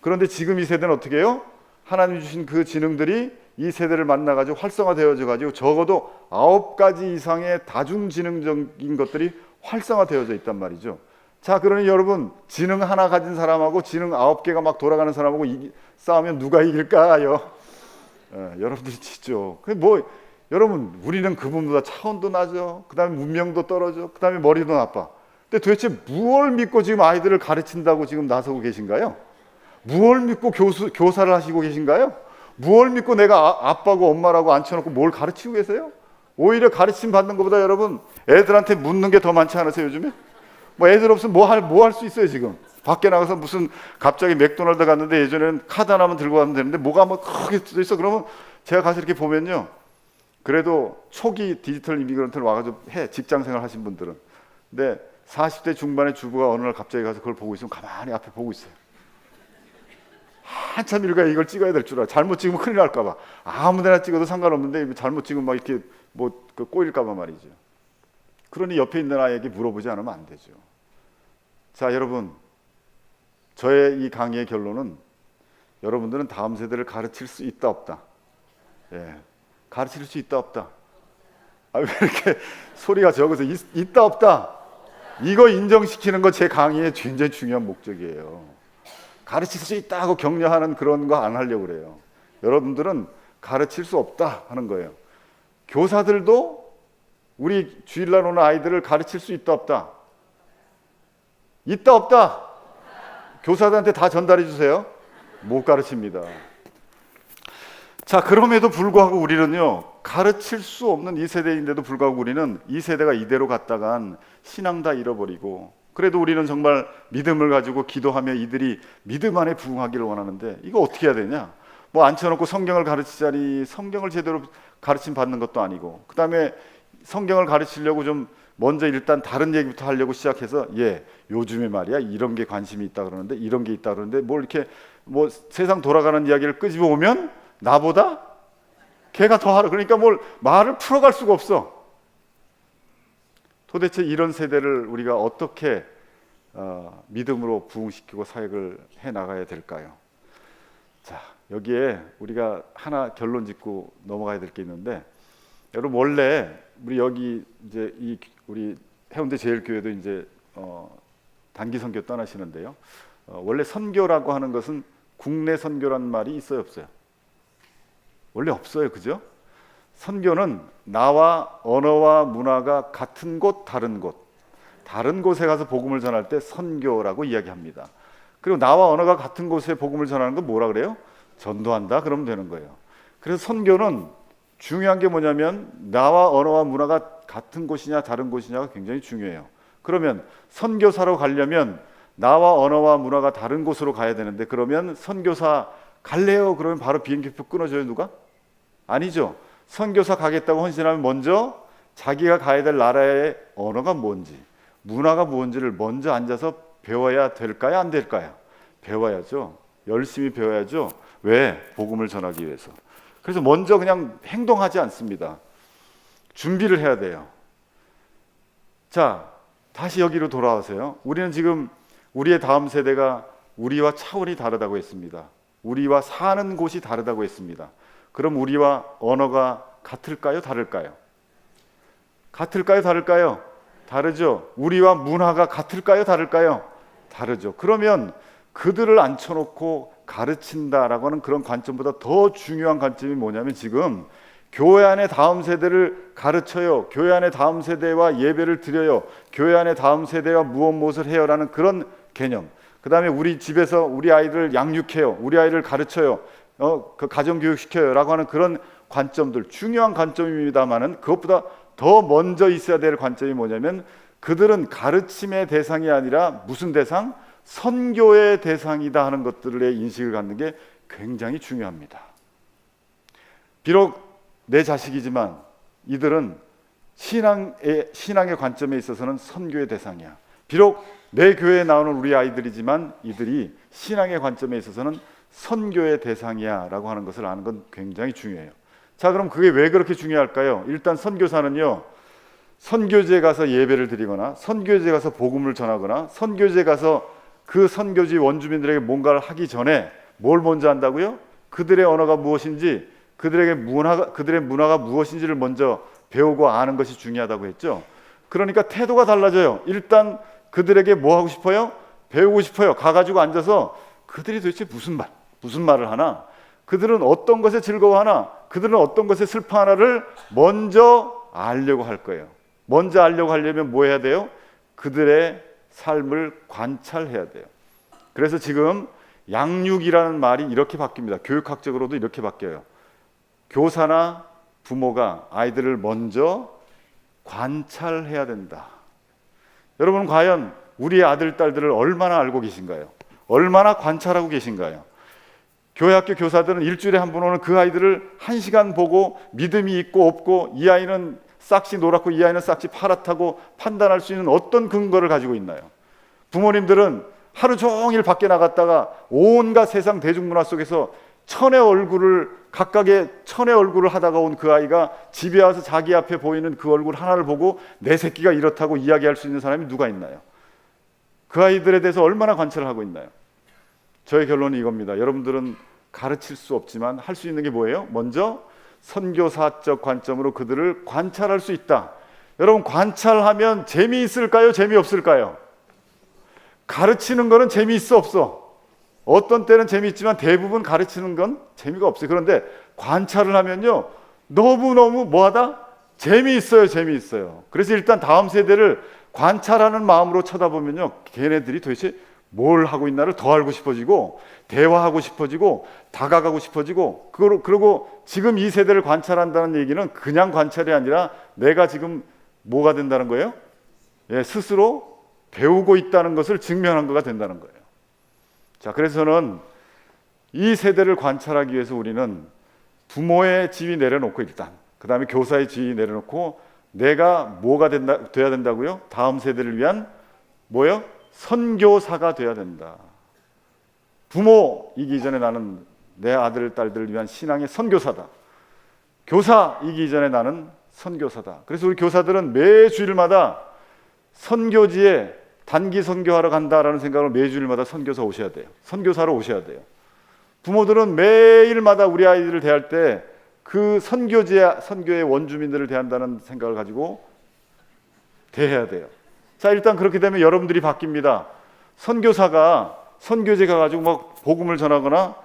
그런데 지금 이 세대는 어떻게 해요? 하나님 주신 그 지능들이 이 세대를 만나가지고 활성화되어져가지고 적어도 9가지 이상의 다중지능적인 것들이 활성화되어져 있단 말이죠. 자, 그러니 여러분, 지능 하나 가진 사람하고 지능 9개가 막 돌아가는 사람하고 싸우면 누가 이길까요? 여러분들이 지죠. 여러분, 우리는 그분보다 차원도 낮아. 그 다음에 문명도 떨어져. 그 다음에 머리도 나빠. 근데 도대체 무엇을 믿고 지금 아이들을 가르친다고 지금 나서고 계신가요? 무엇을 믿고 교사를 하시고 계신가요? 무엇을 믿고 내가 아빠고 엄마라고 앉혀놓고 뭘 가르치고 계세요? 오히려 가르침 받는 것보다 여러분, 애들한테 묻는 게 더 많지 않으세요, 요즘에? 애들 없으면 뭐 할 수 있어요, 지금? 밖에 나가서 무슨 갑자기 맥도날드 갔는데 예전에는 카드 하나만 들고 가면 되는데 뭐가 뭐 크게 써 있어. 그러면 제가 가서 이렇게 보면요. 그래도 초기 디지털 이미그런트를 와가지고 직장 생활 하신 분들은. 근데 40대 중반의 주부가 어느 날 갑자기 가서 그걸 보고 있으면 가만히 앞에 보고 있어요. 한참 일가 이걸 찍어야 될 줄 알아. 잘못 찍으면 큰일 날까 봐. 아무데나 찍어도 상관없는데 잘못 찍으면 막 이렇게 꼬일까 봐 말이죠. 그러니 옆에 있는 아이에게 물어보지 않으면 안 되죠. 자, 여러분, 저의 이 강의의 결론은 여러분들은 다음 세대를 가르칠 수 있다 없다. 가르칠 수 있다 없다. 왜 이렇게 소리가 적어서 있다 없다. 이거 인정시키는 거 제 강의의 굉장히 중요한 목적이에요. 가르칠 수 있다 하고 격려하는 그런 거 안 하려고 그래요. 여러분들은 가르칠 수 없다 하는 거예요. 교사들도 우리 주일날 오는 아이들을 가르칠 수 있다 없다. 있다 없다. 교사들한테 다 전달해 주세요. 못 가르칩니다. 자, 그럼에도 불구하고 우리는요, 가르칠 수 없는 이 세대인데도 불구하고 우리는 이 세대가 이대로 갔다간 신앙 다 잃어버리고, 그래도 우리는 정말 믿음을 가지고 기도하며 이들이 믿음 안에 부응하기를 원하는데 이거 어떻게 해야 되냐? 앉혀놓고 성경을 가르치자니 성경을 제대로 가르침 받는 것도 아니고, 그 다음에 성경을 가르치려고 좀 먼저 일단 다른 얘기부터 하려고 시작해서 요즘에 말이야 이런 게 관심이 있다 그러는데 이런 게 있다 그러는데 이렇게 세상 돌아가는 이야기를 끄집어 오면 나보다 걔가 더 하라. 그러니까 말을 풀어갈 수가 없어. 도대체 이런 세대를 우리가 어떻게 믿음으로 부흥시키고 사역을 해나가야 될까요? 자, 여기에 우리가 하나 결론 짓고 넘어가야 될 게 있는데, 여러분 원래 우리 여기 이제 우리 해운대 제일교회도 이제 단기 선교 떠나시는데요. 원래 선교라고 하는 것은 국내 선교란 말이 있어요, 없어요? 원래 없어요, 그죠? 선교는 나와 언어와 문화가 같은 곳, 다른 곳에 가서 복음을 전할 때 선교라고 이야기합니다. 그리고 나와 언어가 같은 곳에 복음을 전하는 건 뭐라 그래요? 전도한다 그러면 되는 거예요. 그래서 선교는 중요한 게 뭐냐면 나와 언어와 문화가 같은 곳이냐 다른 곳이냐가 굉장히 중요해요. 그러면 선교사로 가려면 나와 언어와 문화가 다른 곳으로 가야 되는데, 그러면 선교사 갈래요? 그러면 바로 비행기표 끊어줘요, 누가? 아니죠. 선교사 가겠다고 헌신하면 먼저 자기가 가야 될 나라의 언어가 뭔지, 문화가 뭔지를 먼저 앉아서 배워야 될까요? 안 될까요? 배워야죠. 열심히 배워야죠. 왜? 복음을 전하기 위해서. 그래서 먼저 그냥 행동하지 않습니다. 준비를 해야 돼요. 자, 다시 여기로 돌아오세요. 우리는 지금 우리의 다음 세대가 우리와 차원이 다르다고 했습니다. 우리와 사는 곳이 다르다고 했습니다. 그럼 우리와 언어가 같을까요? 다를까요? 같을까요? 다를까요? 다르죠. 우리와 문화가 같을까요? 다를까요? 다르죠. 그러면 그들을 앉혀놓고 가르친다라고 하는 그런 관점보다 더 중요한 관점이 뭐냐면 지금 교회 안에 다음 세대를 가르쳐요. 교회 안에 다음 세대와 예배를 드려요. 교회 안에 다음 세대와 무엇을 해요라는 그런 개념. 그 다음에 우리 집에서 우리 아이를 양육해요. 우리 아이를 가르쳐요. 그 가정교육시켜요 라고 하는 그런 관점들, 중요한 관점입니다만은 그것보다 더 먼저 있어야 될 관점이 뭐냐면 그들은 가르침의 대상이 아니라 무슨 대상? 선교의 대상이다 하는 것들의 인식을 갖는 게 굉장히 중요합니다. 비록 내 자식이지만 이들은 신앙의 관점에 있어서는 선교의 대상이야. 비록 내 교회에 나오는 우리 아이들이지만 이들이 신앙의 관점에 있어서는 선교의 대상이야 라고 하는 것을 아는 건 굉장히 중요해요. 자, 그럼 그게 왜 그렇게 중요할까요? 일단 선교사는요, 선교지에 가서 예배를 드리거나 선교지에 가서 복음을 전하거나 선교지에 가서 그 선교지 원주민들에게 뭔가를 하기 전에 뭘 먼저 한다고요? 그들의 언어가 무엇인지, 그들의 문화가 무엇인지를 먼저 배우고 아는 것이 중요하다고 했죠. 그러니까 태도가 달라져요. 일단 그들에게 뭐 하고 싶어요? 배우고 싶어요. 가가지고 앉아서 그들이 도대체 무슨 말을 하나? 그들은 어떤 것에 즐거워하나? 그들은 어떤 것에 슬퍼하나를 먼저 알려고 할 거예요. 먼저 알려고 하려면 뭐 해야 돼요? 그들의 삶을 관찰해야 돼요. 그래서 지금 양육이라는 말이 이렇게 바뀝니다. 교육학적으로도 이렇게 바뀌어요. 교사나 부모가 아이들을 먼저 관찰해야 된다. 여러분, 과연 우리의 아들, 딸들을 얼마나 알고 계신가요? 얼마나 관찰하고 계신가요? 교회학교 교사들은 일주일에 한 번 오는 그 아이들을 1시간 보고 믿음이 있고 없고, 이 아이는 싹시 노랗고 이 아이는 싹시 파랗다고 판단할 수 있는 어떤 근거를 가지고 있나요? 부모님들은 하루 종일 밖에 나갔다가 온갖 세상 대중문화 속에서 각각의 천의 얼굴을 하다가 온 그 아이가 집에 와서 자기 앞에 보이는 그 얼굴 하나를 보고 내 새끼가 이렇다고 이야기할 수 있는 사람이 누가 있나요? 그 아이들에 대해서 얼마나 관찰을 하고 있나요? 저의 결론은 이겁니다. 여러분들은 가르칠 수 없지만 할 수 있는 게 뭐예요? 먼저 선교사적 관점으로 그들을 관찰할 수 있다. 여러분, 관찰하면 재미있을까요? 재미없을까요? 가르치는 거는 재미있어 없어? 어떤 때는 재미있지만 대부분 가르치는 건 재미가 없어요. 그런데 관찰을 하면요, 너무너무 뭐하다? 재미있어요. 재미있어요. 그래서 일단 다음 세대를 관찰하는 마음으로 쳐다보면요, 걔네들이 도대체 뭘 하고 있나를 더 알고 싶어지고, 대화하고 싶어지고, 다가가고 싶어지고, 그리고 지금 이 세대를 관찰한다는 얘기는 그냥 관찰이 아니라 내가 지금 뭐가 된다는 거예요? 예, 스스로 배우고 있다는 것을 증명한 거가 된다는 거예요. 자, 그래서 저는 이 세대를 관찰하기 위해서 우리는 부모의 지위 내려놓고, 일단 그 다음에 교사의 지위 내려놓고 내가 뭐가 돼야 된다고요? 다음 세대를 위한 뭐요? 선교사가 돼야 된다. 부모이기 전에 나는 내 아들, 딸들을 위한 신앙의 선교사다. 교사이기 전에 나는 선교사다. 그래서 우리 교사들은 매 주일마다 선교지에 단기 선교하러 간다라는 생각으로 매 주일마다 선교사 오셔야 돼요. 선교사로 오셔야 돼요. 부모들은 매일마다 우리 아이들을 대할 때 그 선교의 원주민들을 대한다는 생각을 가지고 대해야 돼요. 자, 일단 그렇게 되면 여러분들이 바뀝니다. 선교사가 선교지에 가가지고 막 복음을 전하거나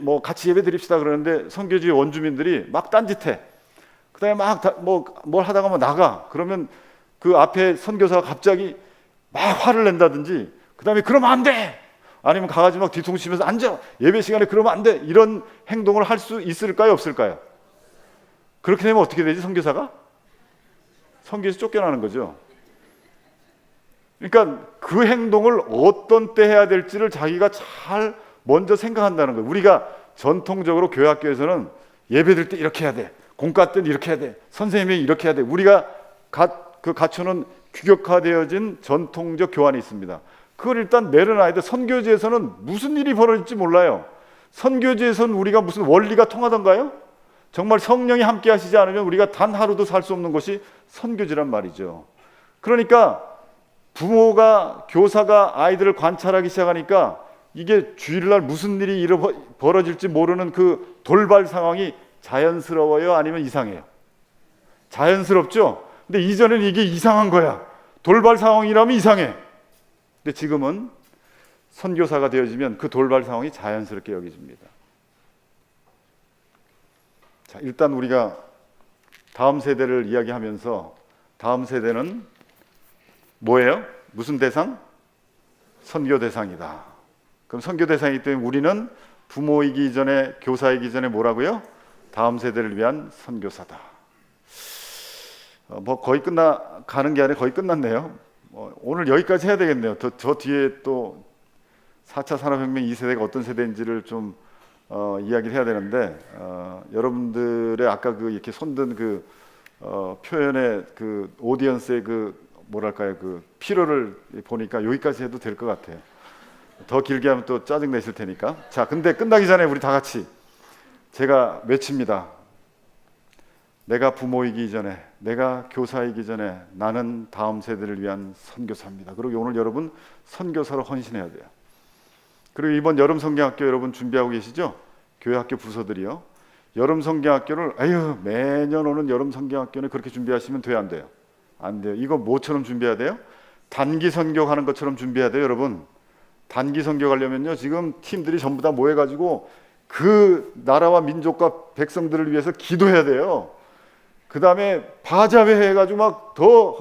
뭐 같이 예배 드립시다 그러는데 선교지 원주민들이 막 딴짓해. 그다음에 막 뭘 하다가 뭐 나가. 그러면 그 앞에 선교사가 갑자기 막 화를 낸다든지, 그다음에 그러면 안 돼. 아니면 가가지고 막 뒤통수치면서 앉아. 예배 시간에 그러면 안 돼. 이런 행동을 할 수 있을까요, 없을까요? 그렇게 되면 어떻게 되지? 선교사가 선교에서 쫓겨나는 거죠. 그러니까 그 행동을 어떤 때 해야 될지를 자기가 잘 먼저 생각한다는 거예요. 우리가 전통적으로 교회 학교에서는 예배드릴 때 이렇게 해야 돼, 공과 때는 이렇게 해야 돼, 선생님이 이렇게 해야 돼. 우리가 갖추는 규격화되어진 전통적 교환이 있습니다. 그걸 일단 내려놔야 돼. 선교지에서는 무슨 일이 벌어질지 몰라요. 선교지에서는 우리가 무슨 원리가 통하던가요? 정말 성령이 함께 하시지 않으면 우리가 단 하루도 살 수 없는 것이 선교지란 말이죠. 그러니까 부모가, 교사가 아이들을 관찰하기 시작하니까 이게 주일날 무슨 일이 벌어질지 모르는 그 돌발 상황이 자연스러워요? 아니면 이상해요? 자연스럽죠? 근데 이전에는 이게 이상한 거야. 돌발 상황이라면 이상해. 근데 지금은 선교사가 되어지면 그 돌발 상황이 자연스럽게 여겨집니다. 자, 일단 우리가 다음 세대를 이야기하면서 다음 세대는 뭐예요? 무슨 대상? 선교 대상이다. 그럼 선교 대상이기 때문에 우리는 부모이기 전에, 교사이기 전에 뭐라고요? 다음 세대를 위한 선교사다. 뭐 거의 가는 게 아니라 거의 끝났네요. 오늘 여기까지 해야 되겠네요. 저 뒤에 또 4차 산업혁명 2세대가 어떤 세대인지를 좀 이야기를 해야 되는데, 여러분들의 아까 그 이렇게 손든 그 표현의 그 오디언스의 그 뭐랄까요, 그 피로를 보니까 여기까지 해도 될 것 같아요. 더 길게 하면 또 짜증 내실 테니까. 자, 근데 끝나기 전에 우리 다 같이 제가 외칩니다. 내가 부모이기 전에, 내가 교사이기 전에 나는 다음 세대를 위한 선교사입니다. 그리고 오늘 여러분 선교사로 헌신해야 돼요. 그리고 이번 여름 성경학교 여러분 준비하고 계시죠? 교회 학교 부서들이요. 여름 성경학교를 매년 오는 여름 성경학교는 그렇게 준비하시면 돼요, 안 돼요? 안 돼요. 이거 뭐처럼 준비해야 돼요? 단기 선교하는 것처럼 준비해야 돼요, 여러분. 단기 선교 가려면요, 지금 팀들이 전부 다 모여가지고 그 나라와 민족과 백성들을 위해서 기도해야 돼요. 그 다음에 바자회 해가지고 막 더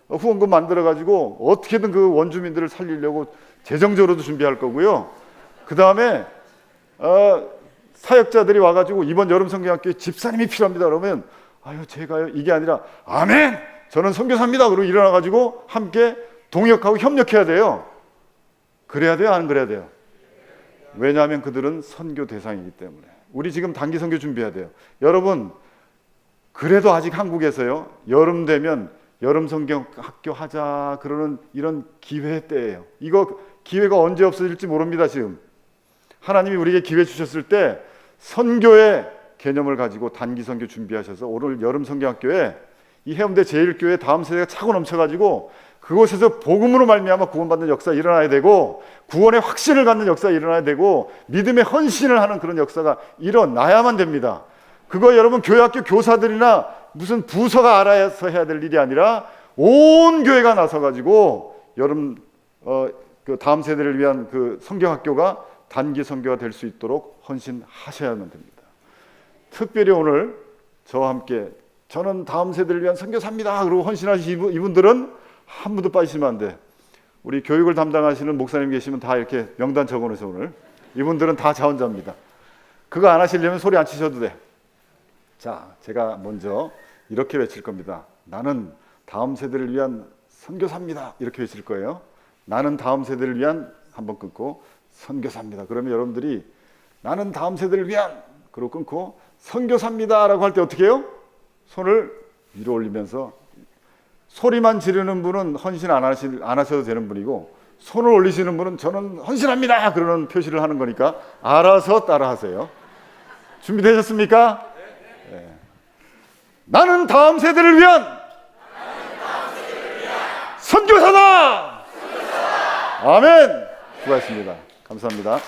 후원금 만들어가지고 어떻게든 그 원주민들을 살리려고 재정적으로도 준비할 거고요. 그 다음에 사역자들이 와가지고 이번 여름 성경학교에 집사님이 필요합니다. 그러면 제가요, 이게 아니라 아멘! 저는 선교사입니다. 그러고 일어나가지고 함께 동역하고 협력해야 돼요. 그래야 돼요? 안 그래야 돼요? 왜냐하면 그들은 선교 대상이기 때문에. 우리 지금 단기 선교 준비해야 돼요. 여러분, 그래도 아직 한국에서요, 여름 되면 여름 성경 학교 하자 그러는 이런 기회 때예요. 이거 기회가 언제 없어질지 모릅니다. 지금 하나님이 우리에게 기회 주셨을 때 선교의 개념을 가지고 단기 선교 준비하셔서 오늘 여름 성경 학교에 이 해운대 제1교회 다음 세대가 차고 넘쳐가지고 그곳에서 복음으로 말미암아 구원받는 역사가 일어나야 되고, 구원의 확신을 갖는 역사가 일어나야 되고, 믿음의 헌신을 하는 그런 역사가 일어나야만 됩니다. 그거 여러분 교회학교 교사들이나 무슨 부서가 알아서 해야 될 일이 아니라 온 교회가 나서가지고 여름 그 다음 세대를 위한 그 성경학교가 단기 선교가 될 수 있도록 헌신하셔야만 됩니다. 특별히 오늘 저와 함께 저는 다음 세대를 위한 선교사입니다 그리고 헌신하신 이분들은 한 분도 빠지시면 안 돼. 우리 교육을 담당하시는 목사님 계시면 다 이렇게 명단 적어놓으세요. 오늘 이분들은 다 자원자입니다. 그거 안 하시려면 소리 안 치셔도 돼. 자, 제가 먼저 이렇게 외칠 겁니다. 나는 다음 세대를 위한 선교사입니다. 이렇게 외칠 거예요. 나는 다음 세대를 위한, 한번 끊고 선교사입니다. 그러면 여러분들이 나는 다음 세대를 위한, 그리고 끊고 선교사입니다 라고 할 때 어떻게 해요? 손을 위로 올리면서, 소리만 지르는 분은 헌신 안 하셔도 되는 분이고, 손을 올리시는 분은 저는 헌신합니다 그러는 표시를 하는 거니까 알아서 따라 하세요. 준비되셨습니까? 네. 나는 다음 세대를 위한 선교사다! 아멘! 수고하셨습니다. 감사합니다.